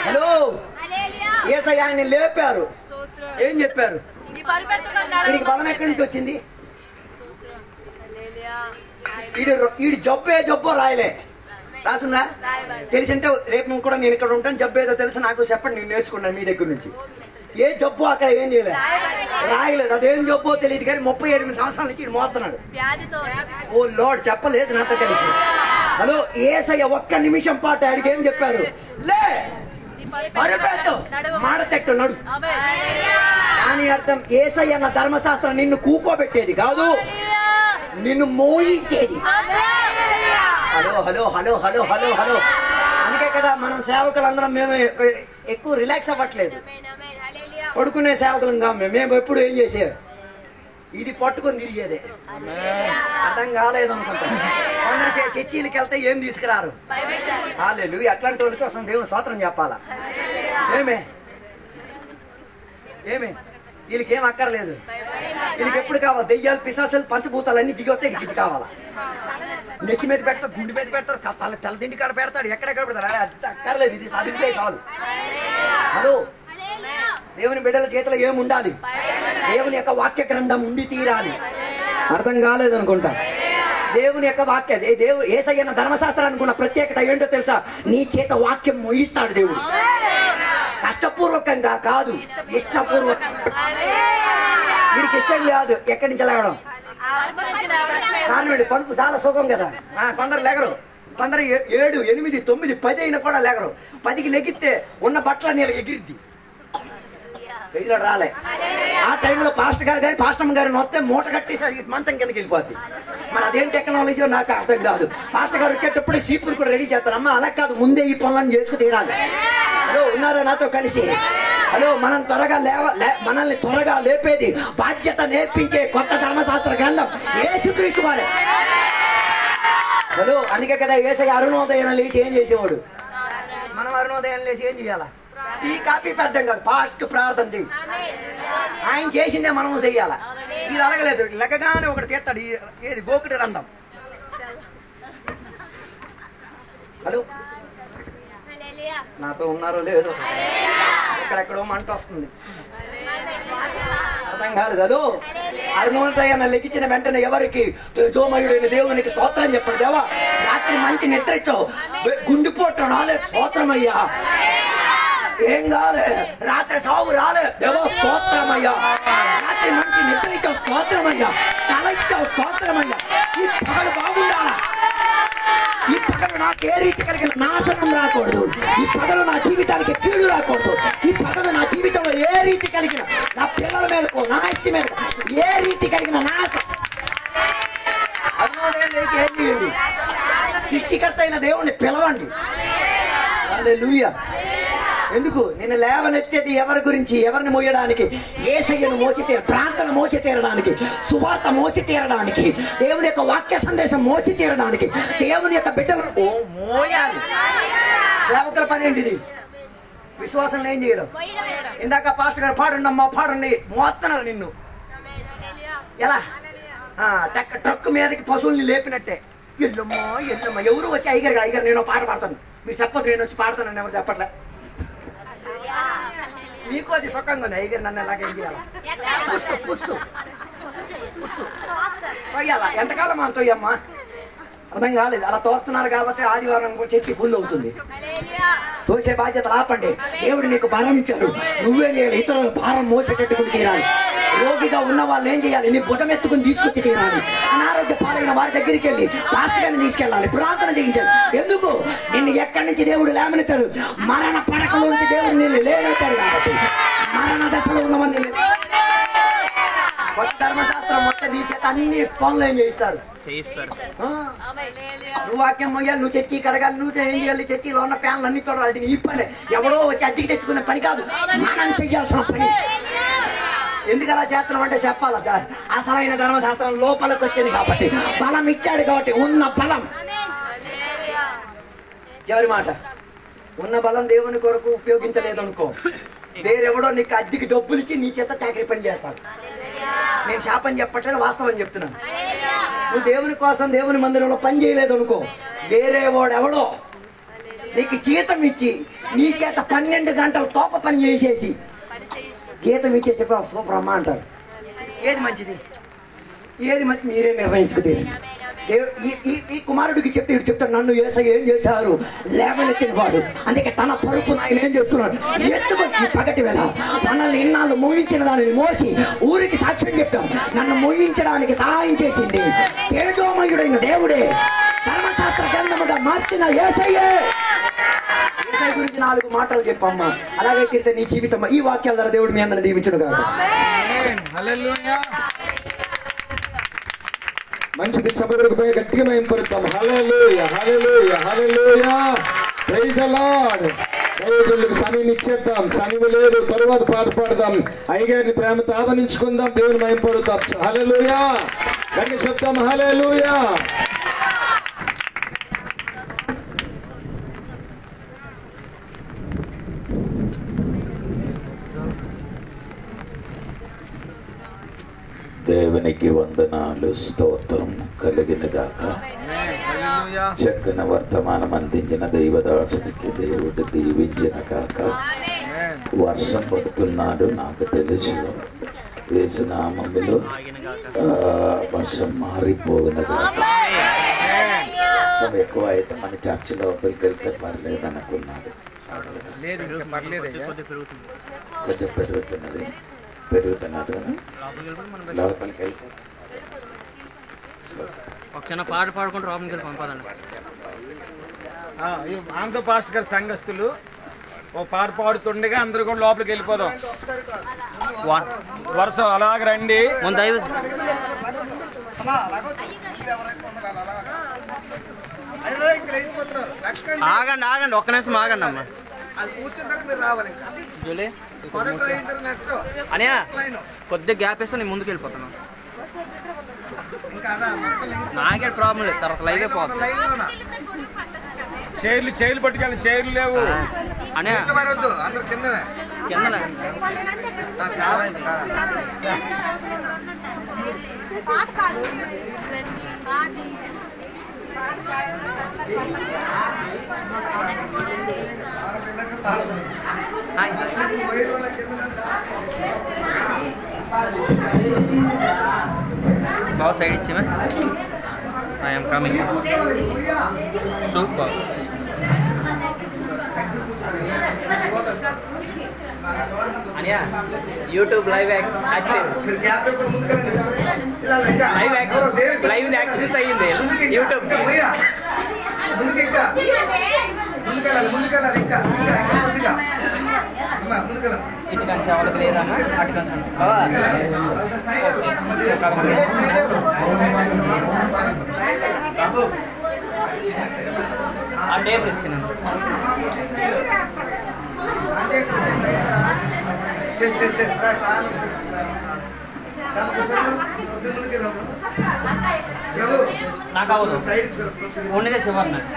[SPEAKER 4] హలో, యేసయ్య ఆయన లేపారు. ఏం చెప్పారు? వీడికి బలం ఎక్కడి నుంచి వచ్చింది? వీడి జబ్బో రాయలే, రాసుందా? తెలిసింటే రేపు కూడా నేను ఇక్కడ ఉంటాను. జబ్బు ఏదో తెలుసు నాకు చెప్పండి, నేను నేర్చుకున్నాను మీ దగ్గర నుంచి. ఏ జబ్బు అక్కడ ఏం చేయలేదు, రాయలేదు. అదేం జబ్బో తెలియదు, కానీ 38 సంవత్సరాల నుంచి మోస్తున్నాడు. ఓ లార్డ్, చెప్పలేదు నాతో కలిసి. హలో, యేసయ్య ఒక్క నిమిషం పాటు ఆడికి ఏం చెప్పారు? లే, పరుపెత్తు, మాడతెట్టు, నడు. దాని అర్థం యేసయ్య అన్న ధర్మశాస్త్రం నిన్ను కూకోబెట్టేది కాదు, నిన్ను మోయించేది. Hello hello hello hello hello hello. అందుకే కదా మనం సేవకులందరం మేము ఎక్కువ రిలాక్స్ అవ్వట్లేదు. పడుకునే సేవకులం కాదు మేము. ఎప్పుడు ఏం చేసే ఇది పట్టుకొని తిరిగేదే. అర్థం కాలేదు అనుకుంటా. కొందరు చర్చీలకి వెళ్తే ఏం తీసుకురారు. హల్లెలూయా. అట్లాంటి వాళ్ళకి అసలు దేవుని స్తోత్రం చెప్పాలా? ఏమే వీళ్ళకి ఏం అక్కర్లేదు. వీళ్ళకి ఎప్పుడు కావాలి? దెయ్యాలు, పిశాసులు, పంచభూతాలు అన్ని దిగి వస్తే ఇది కావాలా? నెత్తి మీద పెడతారు, గుండె మీద పెడతారు, తలదిండి కాడ పెడతాడు, ఎక్కడెక్కడ పెడతారు. అది అక్కర్లేదు, ఇది సాధించే చాలు. హలో, దేవుని బిడ్డల చేతిలో ఏముండాలి? దేవుని యొక్క వాక్య గ్రంథం ఉండి తీరాలి. అర్థం కాలేదు అనుకుంటా. దేవుని యొక్క వాక్య యేసయ్య అన్న ధర్మశాస్త్రానికి ఉన్న ప్రత్యేకత ఏంటో తెలుసా? నీ చేత వాక్యం మోయిస్తాడు దేవుడు. కష్టపూర్వకంగా కాదు, ఇష్టపూర్వకంగా. వీడికి ఇష్టం కాదు ఎక్కడి నుంచి లేవడం. కానివ్వండి, పనుపు చాలా సుఖం కదా. కొందరు లేగరు. కొందరు 7, 8, 9, 10 అయినా కూడా లేగరు. 10కి లెగిస్తే ఉన్న బట్టల నీళ్ళ ఎగిరిద్ది, ఎగిరాడు రాలే. ఆ టైంలో పాస్టర్ గారు కానీ పాస్టమ్మ గారిని వస్తే మూట కట్టేసి మంచం కిందకి వెళ్ళిపోద్ది. మరి అదేం టెక్నాలజీ నాకు అర్థం కాదు. పాస్టర్ గారు వచ్చేటప్పుడు చీపురు కూడా రెడీ చేస్తారు. అమ్మ అలా కాదు, ముందే ఈ పనులను చేసుకు తీరాలి. హలో, ఉన్నారా నాతో కలిసి? హలో, మనల్ని త్వరగా లేపేది, బాధ్యత నేర్పించే కొత్త ధర్మశాస్త్ర గ్రంథం యేసుక్రీస్తు వారే. హలో, అందుకే కదా యేసయ్య అరుణోదయం లేచి ఏం చేసేవాడు? మనం అరుణోదయం లేచి ఏం చేయాలా? టీ కాఫీ పెట్టడం కాదు, ఫాస్ట్ ప్రార్థన చేయి. ఆయన చేసిందే మనం చెయ్యాలా. ఇది అలగలేదు, లెక్కగానే ఒకటి తీస్తాడు. ఏది గోకుడి రంధం. హలో, నాతో ఉన్నారో లేదో? ఇక్కడెక్కడో మంట వస్తుంది, అర్థం కాలేదు. హలో, అరుణోదయాన్ని లెక్కించిన వెంటనే ఎవరికి? తేజోమయుడైన దేవునికి స్తోత్రం చెప్పండి. దేవా, రాత్రి మంచి నిద్ర ఇచ్చావు, గుండెపోటు రాలేదు, స్తోత్రమయ్యా. ఏం కాలే, రాత్రి సాగు రాలే, దేవా స్తోత్రమయ్యా. రాత్రి మంచి నిద్ర ఇచ్చావు, స్తోత్రమయ్యా. తల ఇచ్చావు, స్తోత్రమయ్యా. ఈ పగలు బాగుండాలా. ఈ పగలు నాకు ఏ రీతి కలిగిన నాశనం రాకూడదు. ఈ పగలు నా జీవితానికి కీడు రాకూడదు. ఈ పగలు నా జీవితంలో ఏ రీతి కలిగిన, నా పిల్లల మీదకో నా ఇష్టి మీద ఏ రీతి కలిగిన నాశనం. అరుణోదయం లేచి ఏం చేయండి? సృష్టికర్త అయిన దేవుణ్ణి పిలవండి. హల్లెలూయా. ఎందుకు? నిన్ను లేవనెత్తేది ఎవరి గురించి? ఎవరిని మోయడానికి? యేసయ్యను మోసి ప్రార్థన మోసి తీరడానికి, సువార్త మోసి తీరడానికి, దేవుని యొక్క వాక్య సందేశం మోసి తీరడానికి, దేవుని యొక్క బిడ్డలను మోయాలి. సేవకుల పని ఏంటిది? విశ్వాసం ఏం చేయడం. ఇందాక పాస్టర్ గారు పాడండి అమ్మా పాడండి, మోస్తున్నారు నిన్ను. ఎలా? ట్రక్ మీదకి పశువుల్ని లేపినట్టే. ఎల్లమ్మా ఎల్లమ్మా. ఎవరు వచ్చి అయ్యగారు నేను పాట పాడతాను, మీరు చెప్పదు, నేను వచ్చి పాడతానని ఎవరు చెప్పట్లే. మీకు అది సుఖంగా ఉంది. అయ్యగారు నన్ను ఎలాగేం చేయాలా? పుస్సు తొయ్యాలా? ఎంతకాలం మనం తొయ్యమ్మా? అర్థం కాలేదు. అలా తోస్తున్నారు కాబట్టి ఆదివారం చర్చి ఫుల్ అవుతుంది. తోసే బాధ్యత ఆపండి. దేవుడు నీకు భారం ఇచ్చాడు, నువ్వే చేయాలి. ఇతరుల భారం మోసేటట్టుకుని తీరాలి. రోగిగా ఉన్న వాళ్ళు ఏం చేయాలి? నీ భుజం ఎత్తుకుని తీసుకొచ్చి తీరాలి. అనారోగ్య పాలైన వారి దగ్గరికి వెళ్ళి పాస్టర్ని తీసుకెళ్ళాలి, ప్రార్థన చేయించాలి. ఎందుకు? నిన్ను ఎక్కడి నుంచి దేవుడు లేవనెత్తాడు? మరణ పడకలోంచి దేవుడు నిన్ను లేవనెత్తాడు కాబట్టి మరణ దశలో ఉన్నవన్నీ కొత్త ధర్మశాస్త్రం మొత్తం తీసేత అన్ని పనులు ఏం చేయిస్తారు? నువ్వు వాక్యం మొయ్యాలి, నువ్వు చర్చి కడగాలి, నువ్వు ఏం చేయాలి? చర్చిలో ఉన్న ప్యాన్లు అన్ని తోడాలి. ఈ పని ఎవడో వచ్చి అద్దెకి తెచ్చుకునే పని కాదు, మనం చెయ్యాల్సిన పని. ఎందుకు అలా చేస్తున్నాం అంటే చెప్పాలి. అసలైన ధర్మశాస్త్రం లోపలికి వచ్చింది కాబట్టి, బలం ఇచ్చాడు కాబట్టి, ఉన్న బలం. చివరి మాట, ఉన్న బలం దేవుని కొరకు ఉపయోగించలేదు అనుకో, వేరెవడో నీకు అద్దెకి డబ్బులు ఇచ్చి నీ చేత చాకరీ పని చేస్తాడు. నేను శాపం చెప్పట్లేదు, వాస్తవం చెప్తున్నాను. నువ్వు దేవుని కోసం దేవుని మందిరంలో పని చేయలేదు అనుకో, వేరే వాడెవడో నీకు జీతం ఇచ్చి నీ చేత 12 గంటలు తోప పని చేసేసి జీతం ఇచ్చేసి సూపర్ అమ్మ అంటారు. ఏది మంచిది? ఏది మంచి మీరే నిర్ణయించుకుంటే. ఈ కుమారుడికి చెప్తాడు, నన్ను యేసయ్య ఏం చేశారు? లేవనెత్తిన వాడు. అందుకే తన పరుపును ఆయన ఏం చేస్తున్నాడు? ఎత్తుకొని ఈ పగటి వేళ మనల్ని ఇన్నాళ్ళు మోయించిన దానిని మోసి ఊరికి సాక్ష్యం చెప్తాం. నన్ను మోయించడానికి సహాయం చేసింది తేజోమయుడైన దేవుడే, ధర్మశాస్త్ర గ్రంథముగా మార్చిన యేసయ్యే. యేసయ్య గురించి 4 మాటలు చెప్పమ్మా. అలాగైతే నీ జీవితం ఈ వాక్యాల ద్వారా దేవుడు మీ అందరిని దీవించును కాదు.
[SPEAKER 5] మంచిది. చబరుకు పోయి గట్టిగా మేము పలుకుతాం. Hallelujah hallelujah hallelujah. Praise the Lord. దైవజనులకు సమయం ఇచ్చేద్దాం, సమయం లేదు, తరువాత పాట పాడదాం. అయ్యగారిని ప్రేమతో ఆహ్వానించుకుందాం, దేవుని మేము పడుతాం. హల్లెలూయా. గట్టిగా చెప్తాం హల్లెలూయా.
[SPEAKER 6] దేవునికి వందనాలు, స్తోత్రం కలిగిన గాక. చక్కని వర్తమానం అందించిన దైవదాసునికి దేవుడు దీవించిన గాక. వర్షం పడుతున్నాడు, నాకు తెలుసు. యేసునామములో వర్షం మారిపోయిన గాక. వర్షం ఎక్కువ అయితే మన చర్చి లోపలికి వెళ్తే పర్లేదు అనుకున్నాడు. కొద్దిగా పెరుగుతున్నారు లోపలికి వెళ్తే
[SPEAKER 3] ఒక చిన్న పాట పాడుకుంటూ లోపలికి వెళ్ళి పంపదండి.
[SPEAKER 5] ఆంధ్ర పాస్ గారి సంఘస్థులు ఓ పాట పాడుతుండగా అందరూ కూడా లోపలికి వెళ్ళిపోదాం. వరుస అలాగ రండి.
[SPEAKER 3] ముందు ఐదు ఆగండి ఆగండి, ఒక్క నిమిషం ఆగండి అమ్మా. జూలీ అనియా కొద్దిగా గ్యాప్ వేస్తే నేను ముందుకు వెళ్ళిపోతాను. నాకే ప్రాబ్లం లేదు, తర్వాత లైవ్ అయిపోతుంది.
[SPEAKER 5] చైర్లు పట్టుకెళ్ళి, చైర్లు లేవు
[SPEAKER 3] అనియా కింద బాగా సైడ్ ఇచ్చేమే. I'm coming. సూపర్. అనియా యూట్యూబ్ లైవ్ లైవ్ యాక్సెస్ అయ్యింది యూట్యూబ్. ఇటు కలిసి వాళ్ళకి లేదన్నా అటు కలిసి ఆ టేబుల్ ఇచ్చినాను. నాకు అవ్వదు, ఉన్నదే చివరి నాకు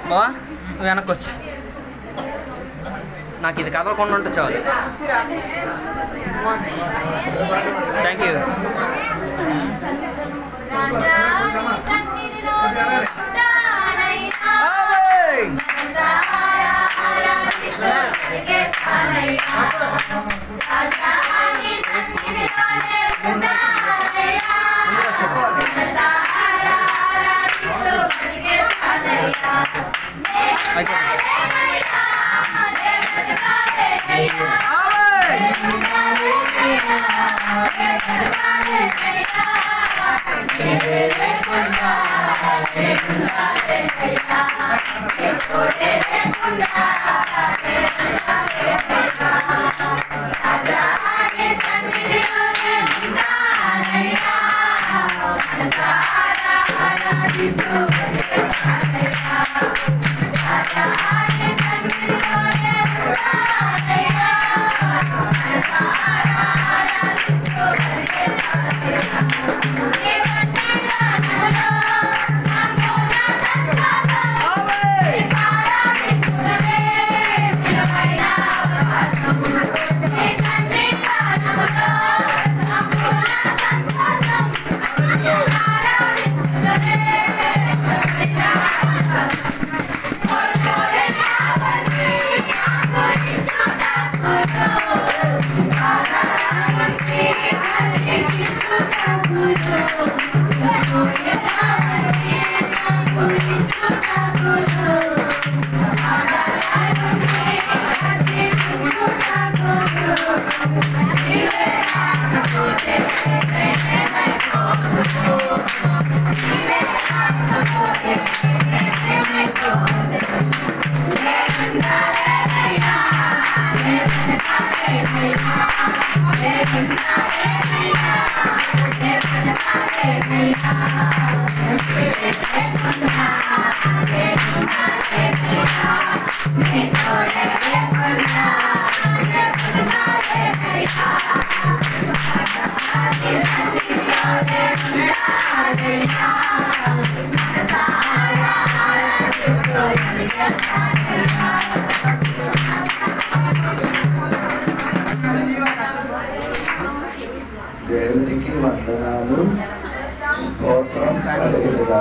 [SPEAKER 3] బావా. నువ్వు వెనక్కి వచ్చి నాకు ఇది కదలకుండా ఉంటే చాలు. Thank you.
[SPEAKER 6] దేవునికి వందనాలు, స్తోత్రం కలుగునుగా.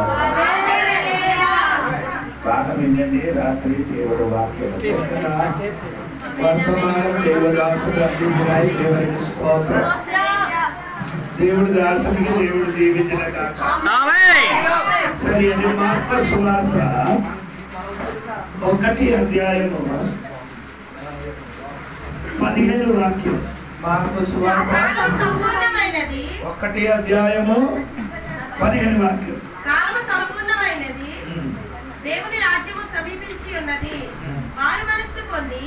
[SPEAKER 6] బాగా వినండి. రాత్రి దేవుడు వాక్యం చక్కగా వర్తమానం దేవుడు దాసుడు అందించినాయి. దేవునికి స్తోత్రం. దేవుడి దాసుడికి దేవుడు దీవించిన కాక. సరే అండి. మార్కు సువార్త
[SPEAKER 7] 1వ అధ్యాయము 15వ వాక్యం. మార్కు సువార్త 1వ అధ్యాయము 15వ వాక్యం.
[SPEAKER 8] కాలము సంపూర్ణమైనది, దేవుని రాజ్యము సమీపించి ఉన్నది, వారు మనస్సు పొంది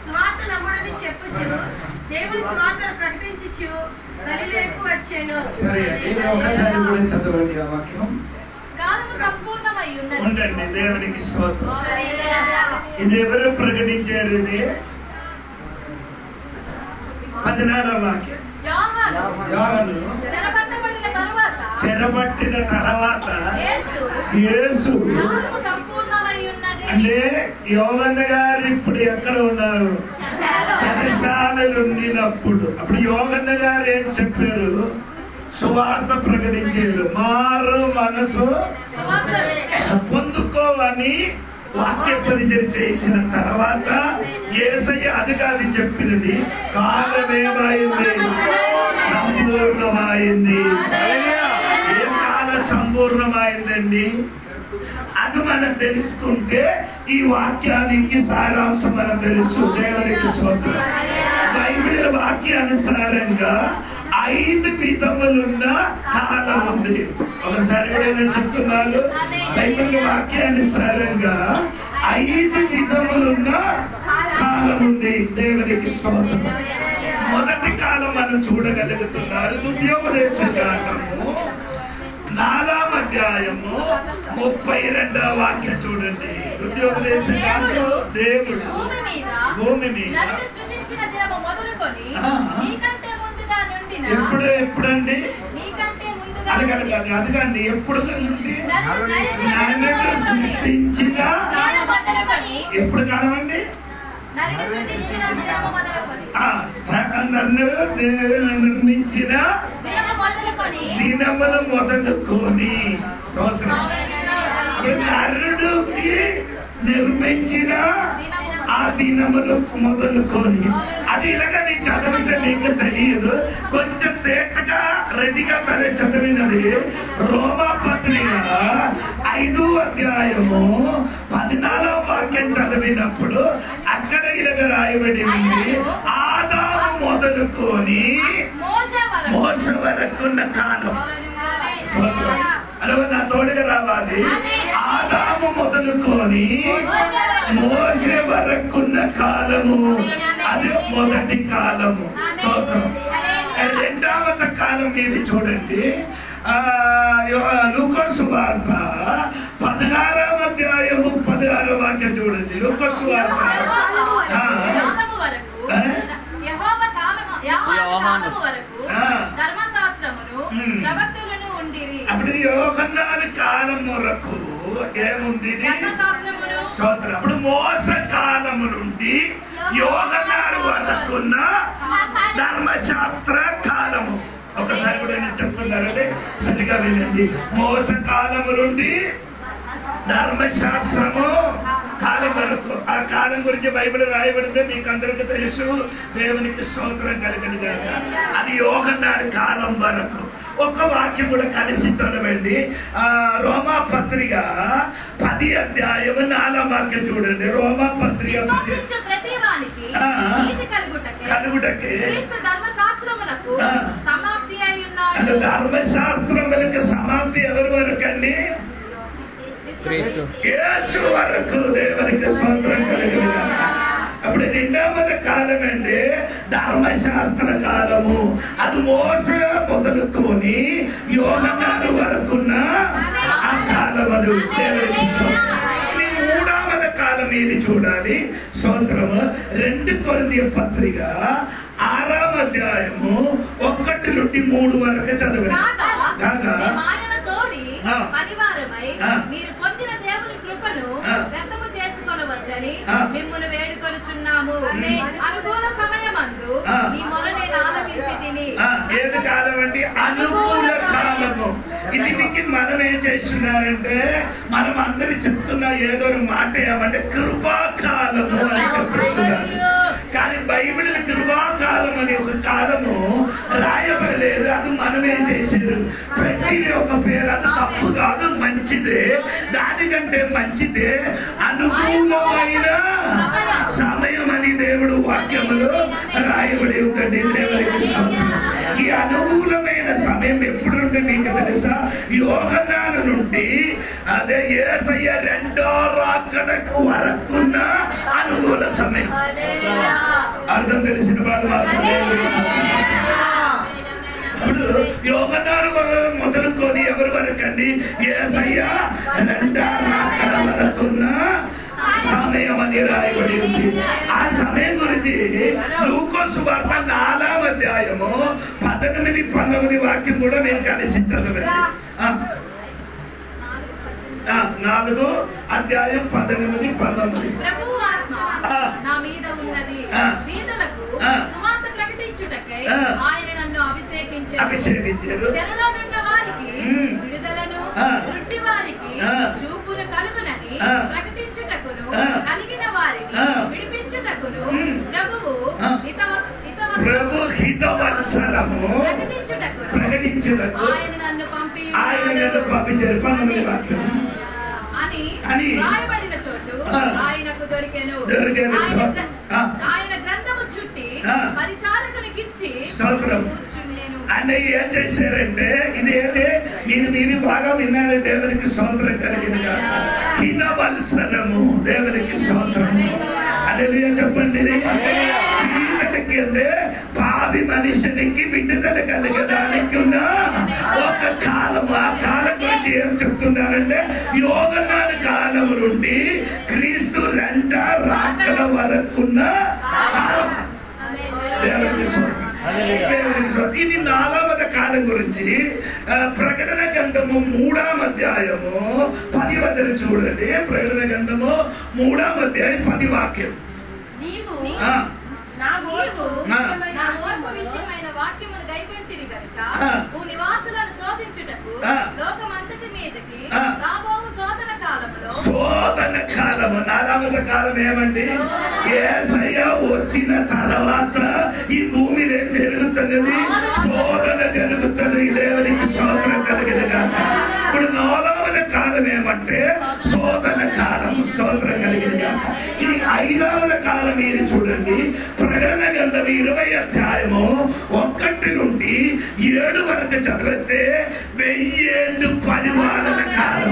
[SPEAKER 8] సువార్త నమ్ముడని చెప్పుచు దేవుని సువార్త ప్రకటించుచు గలిలయకు వచ్చెను.
[SPEAKER 7] సరే, ఇది ఒకసారి కూడా చదవండి ఆ వాక్యం.
[SPEAKER 8] కాలము సంపూర్ణమై ఉన్నది.
[SPEAKER 7] ఉండండి, దేవునికి స్తోత్రం. ఇది ఎవరు ప్రకటించారు? ఇది 14వ వాక్యం. యోహాను చెరబట్టిన తర్వాత యేసు అంటే యోహన్న గారు ఇప్పుడు ఎక్కడ ఉన్నారు? చెరసాలలో ఉండినప్పుడు. అప్పుడు యోహన్న గారు ఏం చెప్పారు? సువార్త ప్రకటించారు. మారు మనసు పొందుకోవని వాక్య పరిచయం చేసిన తర్వాత యేసయ్య అది కాదు చెప్పినది, కాలమేమైంది? సంపూర్ణమైంది. ఏ కాల సంపూర్ణమైందండి? అది మనం తెలుసుకుంటే ఈ వాక్యానికి సారాంశం మనం తెలుసు. దేవునికి స్తోత్రం. బైబిల్ వాక్యానుసారంగా 5 విధములున్న కాలం ఉంది. ఒకసారి కూడా చెప్తున్నారు, బైబిల్ వాక్యానుసారంగా 5 విధములున్న కాలం ఉంది. దేవునికి స్తోత్రం. మొదటి కాలం మనం చూడగలుగుతున్నారు. ద్వితీయోపదేశ కాండము 4వ అధ్యాయము 32వ వాక్యం చూడండి. ద్వితీయోపదేశ కాండము దేవుడు భూమి మీద ఎప్పుడండి? అడగండి ఎప్పుడు సృష్టించిన ఎప్పుడు కాలమండి? నిర్మించిన దినములు మొదలుకొని స్తోత్రం. నరుడికి నిర్మించిన ఆ దినములు మొదలుకొని, అది ఇలాగ నీ చదివితే నీకు తెలియదు. కొంచెం తేటగా రెడీగా తనే చదివినది రోమా పత్రిక 5వ అధ్యాయము 14వ వాక్యం చదివినప్పుడు అక్కడ ఇలాగ రాయబడి ఉంది, ఆదాము మొదలుకొని మోస వరకున్న కాలం. అలా నా తోడుగా రావాలి. ఆదాము మొదలుకొని మోసే వరకున్న కాలము, అది మొదటి కాలము. రెండవ కాలం ఇది చూడండి. లూకా సువార్త 16వ అధ్యాయము 16వ వాక్యం చూడండి. లూకా సువార్త అప్పుడు యోహన్నాను కాలం వరకు ఏముంది? స్తోత్రం. అప్పుడు మోస కాలము నుండి యోహన్నాను వరకున్న ధర్మశాస్త్ర కాలము. ఒకసారి కూడా నేను చెప్తున్నానండి, సరిగా వినండి. మోస కాలము నుండి ధర్మశాస్త్రము కాలం వరకు. ఆ కాలం గురించి బైబిల్ రాయబడితే మీకు అందరికీ తెలుసు. దేవునికి స్తోత్రం కలుగును గాక. అది యోహన్నాను కాలం వరకు. ఒక వాక్యం కూడా కలిసి చదవండి. రోమా పత్రిక 10వ అధ్యాయము 4వ వాక్యం చూడండి. రోమా పత్రిక కలుగుటకి అంటే ధర్మశాస్త్రములకు సమాప్తి ఎవరి వరకు అండి? యేసు వరకు. దేవునికి స్తోత్రం కలుగును గాక. అప్పుడు రెండవ కాలం అండి ధర్మశాస్త్ర కాలము. అది మోస మొదలుకొని యోహన్నాను వరకున్న ఆ కాలం. అది మూడవ కాలం ఇది చూడాలి. స్తోత్రము. 2 కొరింథీ పత్రిక 6వ అధ్యాయము 1 నుండి 3 వరకు చదవండి. మీరు పొందిన దేవుని కృపను వ్యర్థము చేసుకొనవద్దని మిమ్మును వేడుకొనుచున్నాము. అనుకూల సమయమందు ఈ మొలని ఆలకించి తిని. ఏది కాలం అండి? అనుకూల కాలము. ఇది మనం ఏం చేస్తున్నారంటే, మనం అందరి చెప్తున్నా ఏదో మాట ఏమంటే కృపాకాలము అని చెప్తున్నారు. కానీ బైబిల్ కృపాకాలం అని ఒక కాలము రాయబడలేదు. అది మనం ఏం చేసేది పెట్టిన ఒక పేరు. అది తప్పు కాదు, మంచి మంచిదే, దానికంటే మంచిదే అనుకూలమైన సమయం అని దేవుడు వాక్యములో రాయబడి ఉందండి. దేవుడికి స్తోత్రం. ఈ అనుకూలమైన సమయం ఎప్పుడు నుండి మీకు తెలుసా? యోహన్నాను నుండి అదే యేసయ్య రెండో రాకడకు వరకున్న అనుకూల సమయం. అర్థం తెలిసిన వాళ్ళు మాత్రమే. ఇప్పుడు యోహన్నాను మొదలుకొని ఎవరి వరకండి? యేసయ్య రెండో రాకడ వరకున్న సమయం అని రాయబడి ఉంది. ఆ సమయం గురించి లూకా సువార్త 4వ అధ్యాయము 18, 19 వాక్యం కూడా మేము కలిసి చదవండి. 4వ అధ్యాయం 18, 19.
[SPEAKER 8] ప్రభువు ఆత్మ నా మీద ఉన్నది, వీరులకు సువార్త ప్రకటించుటకై ఆయన నన్ను అభిషేకించారు. చెరలో ఉన్న వారికి విడుదలను, గుడ్డి వారికి చూపును కలుగునని ప్రకటించుటకును, కలిగిన వారిని విడిపించుటకును ప్రభువు
[SPEAKER 7] హితవత్సలము ప్రకటించుటకు ఆయన నన్ను పంపించారు. 19వ వాక్యం
[SPEAKER 8] అని రాయబడిన చోటు ఆయనకు దొరికెను. ఆయన గ్రంథము చుట్టి పరిచారకునికిచ్చి కూర్చుండెను.
[SPEAKER 7] ఆయన ఏం చేశారంటే, ఇదేదే మీరు బాగా విన్నారు. దేవునికి స్తోత్రం కలిగినగా. హితవత్సలము, దేవునికి స్తోత్రము. హల్లెలూయా చెప్పండి. పాపి మనిషినికి విడుదల కలిగడానికి ఉన్న ఒక కాలము. ఆ కాలం గురించి ఏం చెప్తున్నారంటే, యోహన్నాను కాలం నుండి క్రీస్తు రెండో రాకడ వరకున్న కాలం. దేవునికి స్తోత్రం. ఇది 4వ కాలం గురించి ప్రకటన గ్రంథము 3వ అధ్యాయము 10 వచనం చూడండి. ప్రకటన గ్రంథము 3వ అధ్యాయం 10 వాక్యం.
[SPEAKER 8] నా ఓర్పు విషయమైన వాక్యమును గైకొంటివి గనుక నివాసులను శోధించుటకు లోకమంతటి మీదకి రాబోవు శోధన కాలములో.
[SPEAKER 7] శోధన కాలము 4వ కాలం ఏమండి? యేసయ్య వచ్చిన తర్వాత ఈ భూమిలో ఏం జరుగుతున్నది? శోధన జరుగుతున్నది. దేవునికి స్తోత్రం కలిగినగా. ఇప్పుడు 4వ కాలం ఏమంటే శోధన కాలం. స్తోత్రం కలిగినగా. ఇది 5వ కాలం. మీరు చూడండి, ప్రకటన గ్రంథం 20వ అధ్యాయము 1 నుండి 7 వరకు చదివితే 1000 ఏళ్ళు పరిపాలన కాలం.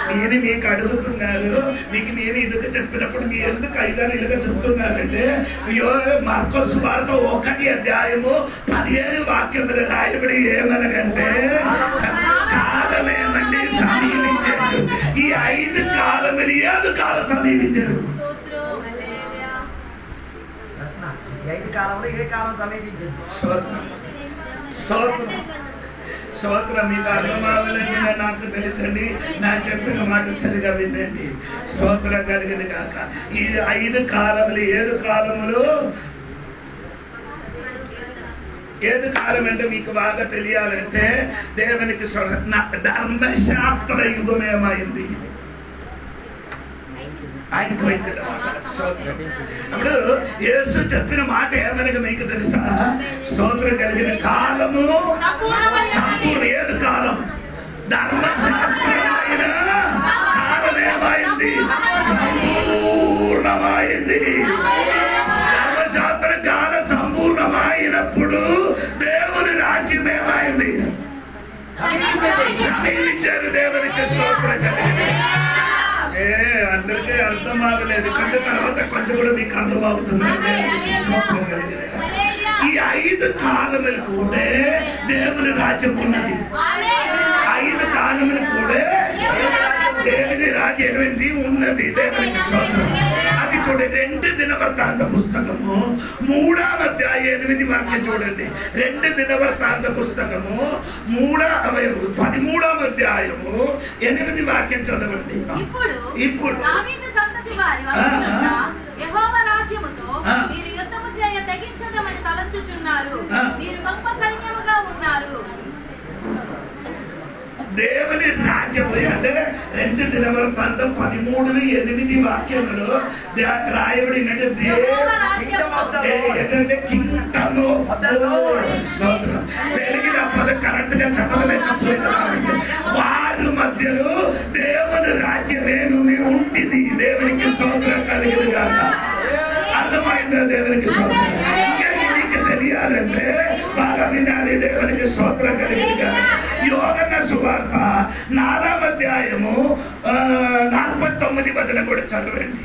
[SPEAKER 7] నేను మీకు అడుగుతున్నారు, మీకు నేను ఇదిగా చెప్పినప్పుడు మీ ఎందుకు 5 ఇలాగా చెప్తున్నారంటే, మార్కొసు వార్త 1వ అధ్యాయము 17 వాక్యం మీద రాయబడి ఏమనగంటే, కాలమేమండి సమీపించారు. ఈ 5 కాలములు 7 కాలం సమీపించారు.
[SPEAKER 4] 5 కాలంలో ఏ కాలం సమీపించింది?
[SPEAKER 7] స్తోత్రం. మీకు అర్థమవలేదని నాకు తెలుసండి. నాకు చెప్పిన మాట సరిగా వినండి. స్తోత్రం కలిగింది కాక. ఈ 5 కాలములు 7 కాలములు. ఏది కాలం అంటే మీకు బాగా తెలియాలంటే, దేవునికి ధర్మశాస్త్ర యుగం ఏమైంది? ఆయనకు పోయింది మాట. అప్పుడు యేసు చెప్పిన మాట ఏమనగా మీకు తెలుసా? స్తోత్రం కలిగిన కాలము సంపూర్ణ. ఏది కాలం? ధర్మశాస్త్రమైన కాలం ఏమైంది? సంపూర్ణమైంది. ధర్మశాస్త్ర కాలం సంపూర్ణమైనప్పుడు దేవుని రాజ్యం ఏమైంది? సమీపించారు. దేవునికి స్తోత్రం కలిగింది. అందరికీ అర్థం అవ్వలేదు, కానీ తర్వాత కొంచెం కూడా మీకు అర్థం అవుతుంది. ఈ 5 కాలములు కూడా దేవుని రాజ్యం ఉన్నది. 5 కాలములు కూడా దేవుని రాజ్యం ఏమైంది? ఉన్నది. దేవునికి స్తోత్రం. అది చూడండి. 2 దినవృత్తాంత పుస్తకము 3వ అధ్యాయం 8 వాక్యం చూడండి. 2 దినవృత్తాంత పుస్తకము 13వ అధ్యాయము 8 వాక్యం చదవండి. ఇప్పుడు
[SPEAKER 8] దావీదు సంతతి వారి వశముగా యెహోవా రాజ్యముతో మీరు యుద్ధము చేయ తెగించదమని తలంచుచున్నారు. మీరు గొప్ప సైన్యముగా ఉన్నారు.
[SPEAKER 7] దేవుని రాజ్యము అంటే 2 దినవృత్తాంతం 13:8 వాక్యములో రాయబడి ఏంటంటే కింగ్డమ్ తెలుగులో పద కరెక్ట్ గా చదవలేకపోయినా వారు మధ్యలో దేవుని రాజ్యమే నువ్వు ఉంటుంది. దేవునికి స్తోత్రం కలిగిన గాక. అర్థమైందా? దేవునికి స్తోత్రం. ఇంకా నీకు తెలియాలంటే బాగా వినాలి. దేవునికి స్తోత్రం కలిగిన గాక. యోహన్న సువార్త 4వ అధ్యాయము 49 వచనం కూడా చదవండి.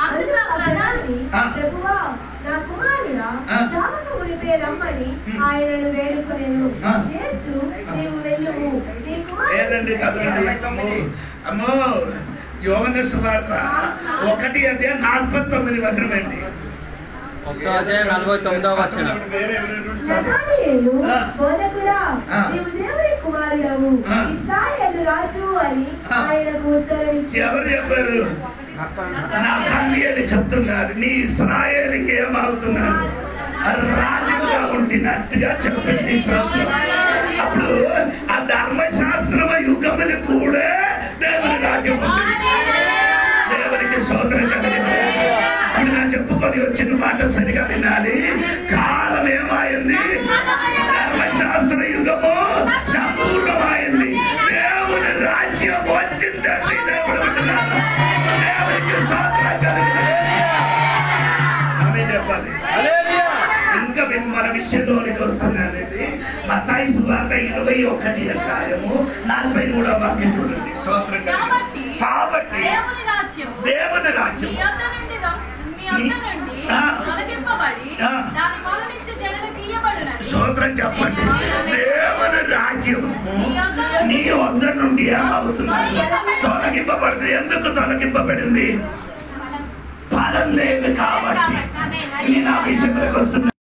[SPEAKER 8] అందుకు ఆ ప్రధాని,
[SPEAKER 2] ప్రభువా, నా కుమారుడా చావక మునిపే రమ్మని ఆయనను వేడుకొనెను. యేసు, నీవు వెళ్ళుము, నీ కుమారుడు.
[SPEAKER 7] ఏదండి చదవండి. అమ్మో, యోహన్న సువార్త 1వ అధ్యాయం 49 వచనం అండి.
[SPEAKER 3] 1వ అధ్యాయం 49వ వచనం.
[SPEAKER 2] నతానయేలు, బోధకుడా, నీవు దేవుని కుమారుడవు, ఇశ్రాయేలు రాజు అని ఆయనకు ఉత్తరం ఇచ్చాడు.
[SPEAKER 7] ఎవరు చెప్పారు? నతానయేలు చెప్తున్నారు. నీ ఇశ్రాయేలుకి ఏమవుతున్నారు? రాజుగా ఉంటున్నట్టుగా చెప్పింది. అప్పుడు ఆ ధర్మశాస్త్రమ యుగములు కూడా దేవుని రాజ్యం ఉంది. దేవునికి స్తోత్రం కలిగింది. ఇప్పుడు నేను చెప్పుకొని వచ్చిన మాట సరిగా వినాలి. కాలం ఏమైంది? ధర్మశాస్త్ర యుగము సంపూర్ణమైంది. దేవుని రాజ్యం వచ్చిందండి. దేవునికి స్తోత్రం కలిగింది. అదే చెప్పాలి. ఇంకా మన విషయంలోనికి వస్తున్నానండి. మత్తయి సువార్త 21వ అధ్యాయము 43వ వాక్యం చూడండి. స్తోత్రం కలిగింది. కాబట్టి దేవుని రాజ్యం స్తోత్రం చెప్పండి. దేవుని రాజ్యం నీ వద్ద నుండి ఏమవుతుంది? తొలగింపబడుతుంది. ఎందుకు తొలగింపబడింది? ఫలం లేదు కాబట్టి. నేను ఆ విషయంలోకి వస్తున్నా.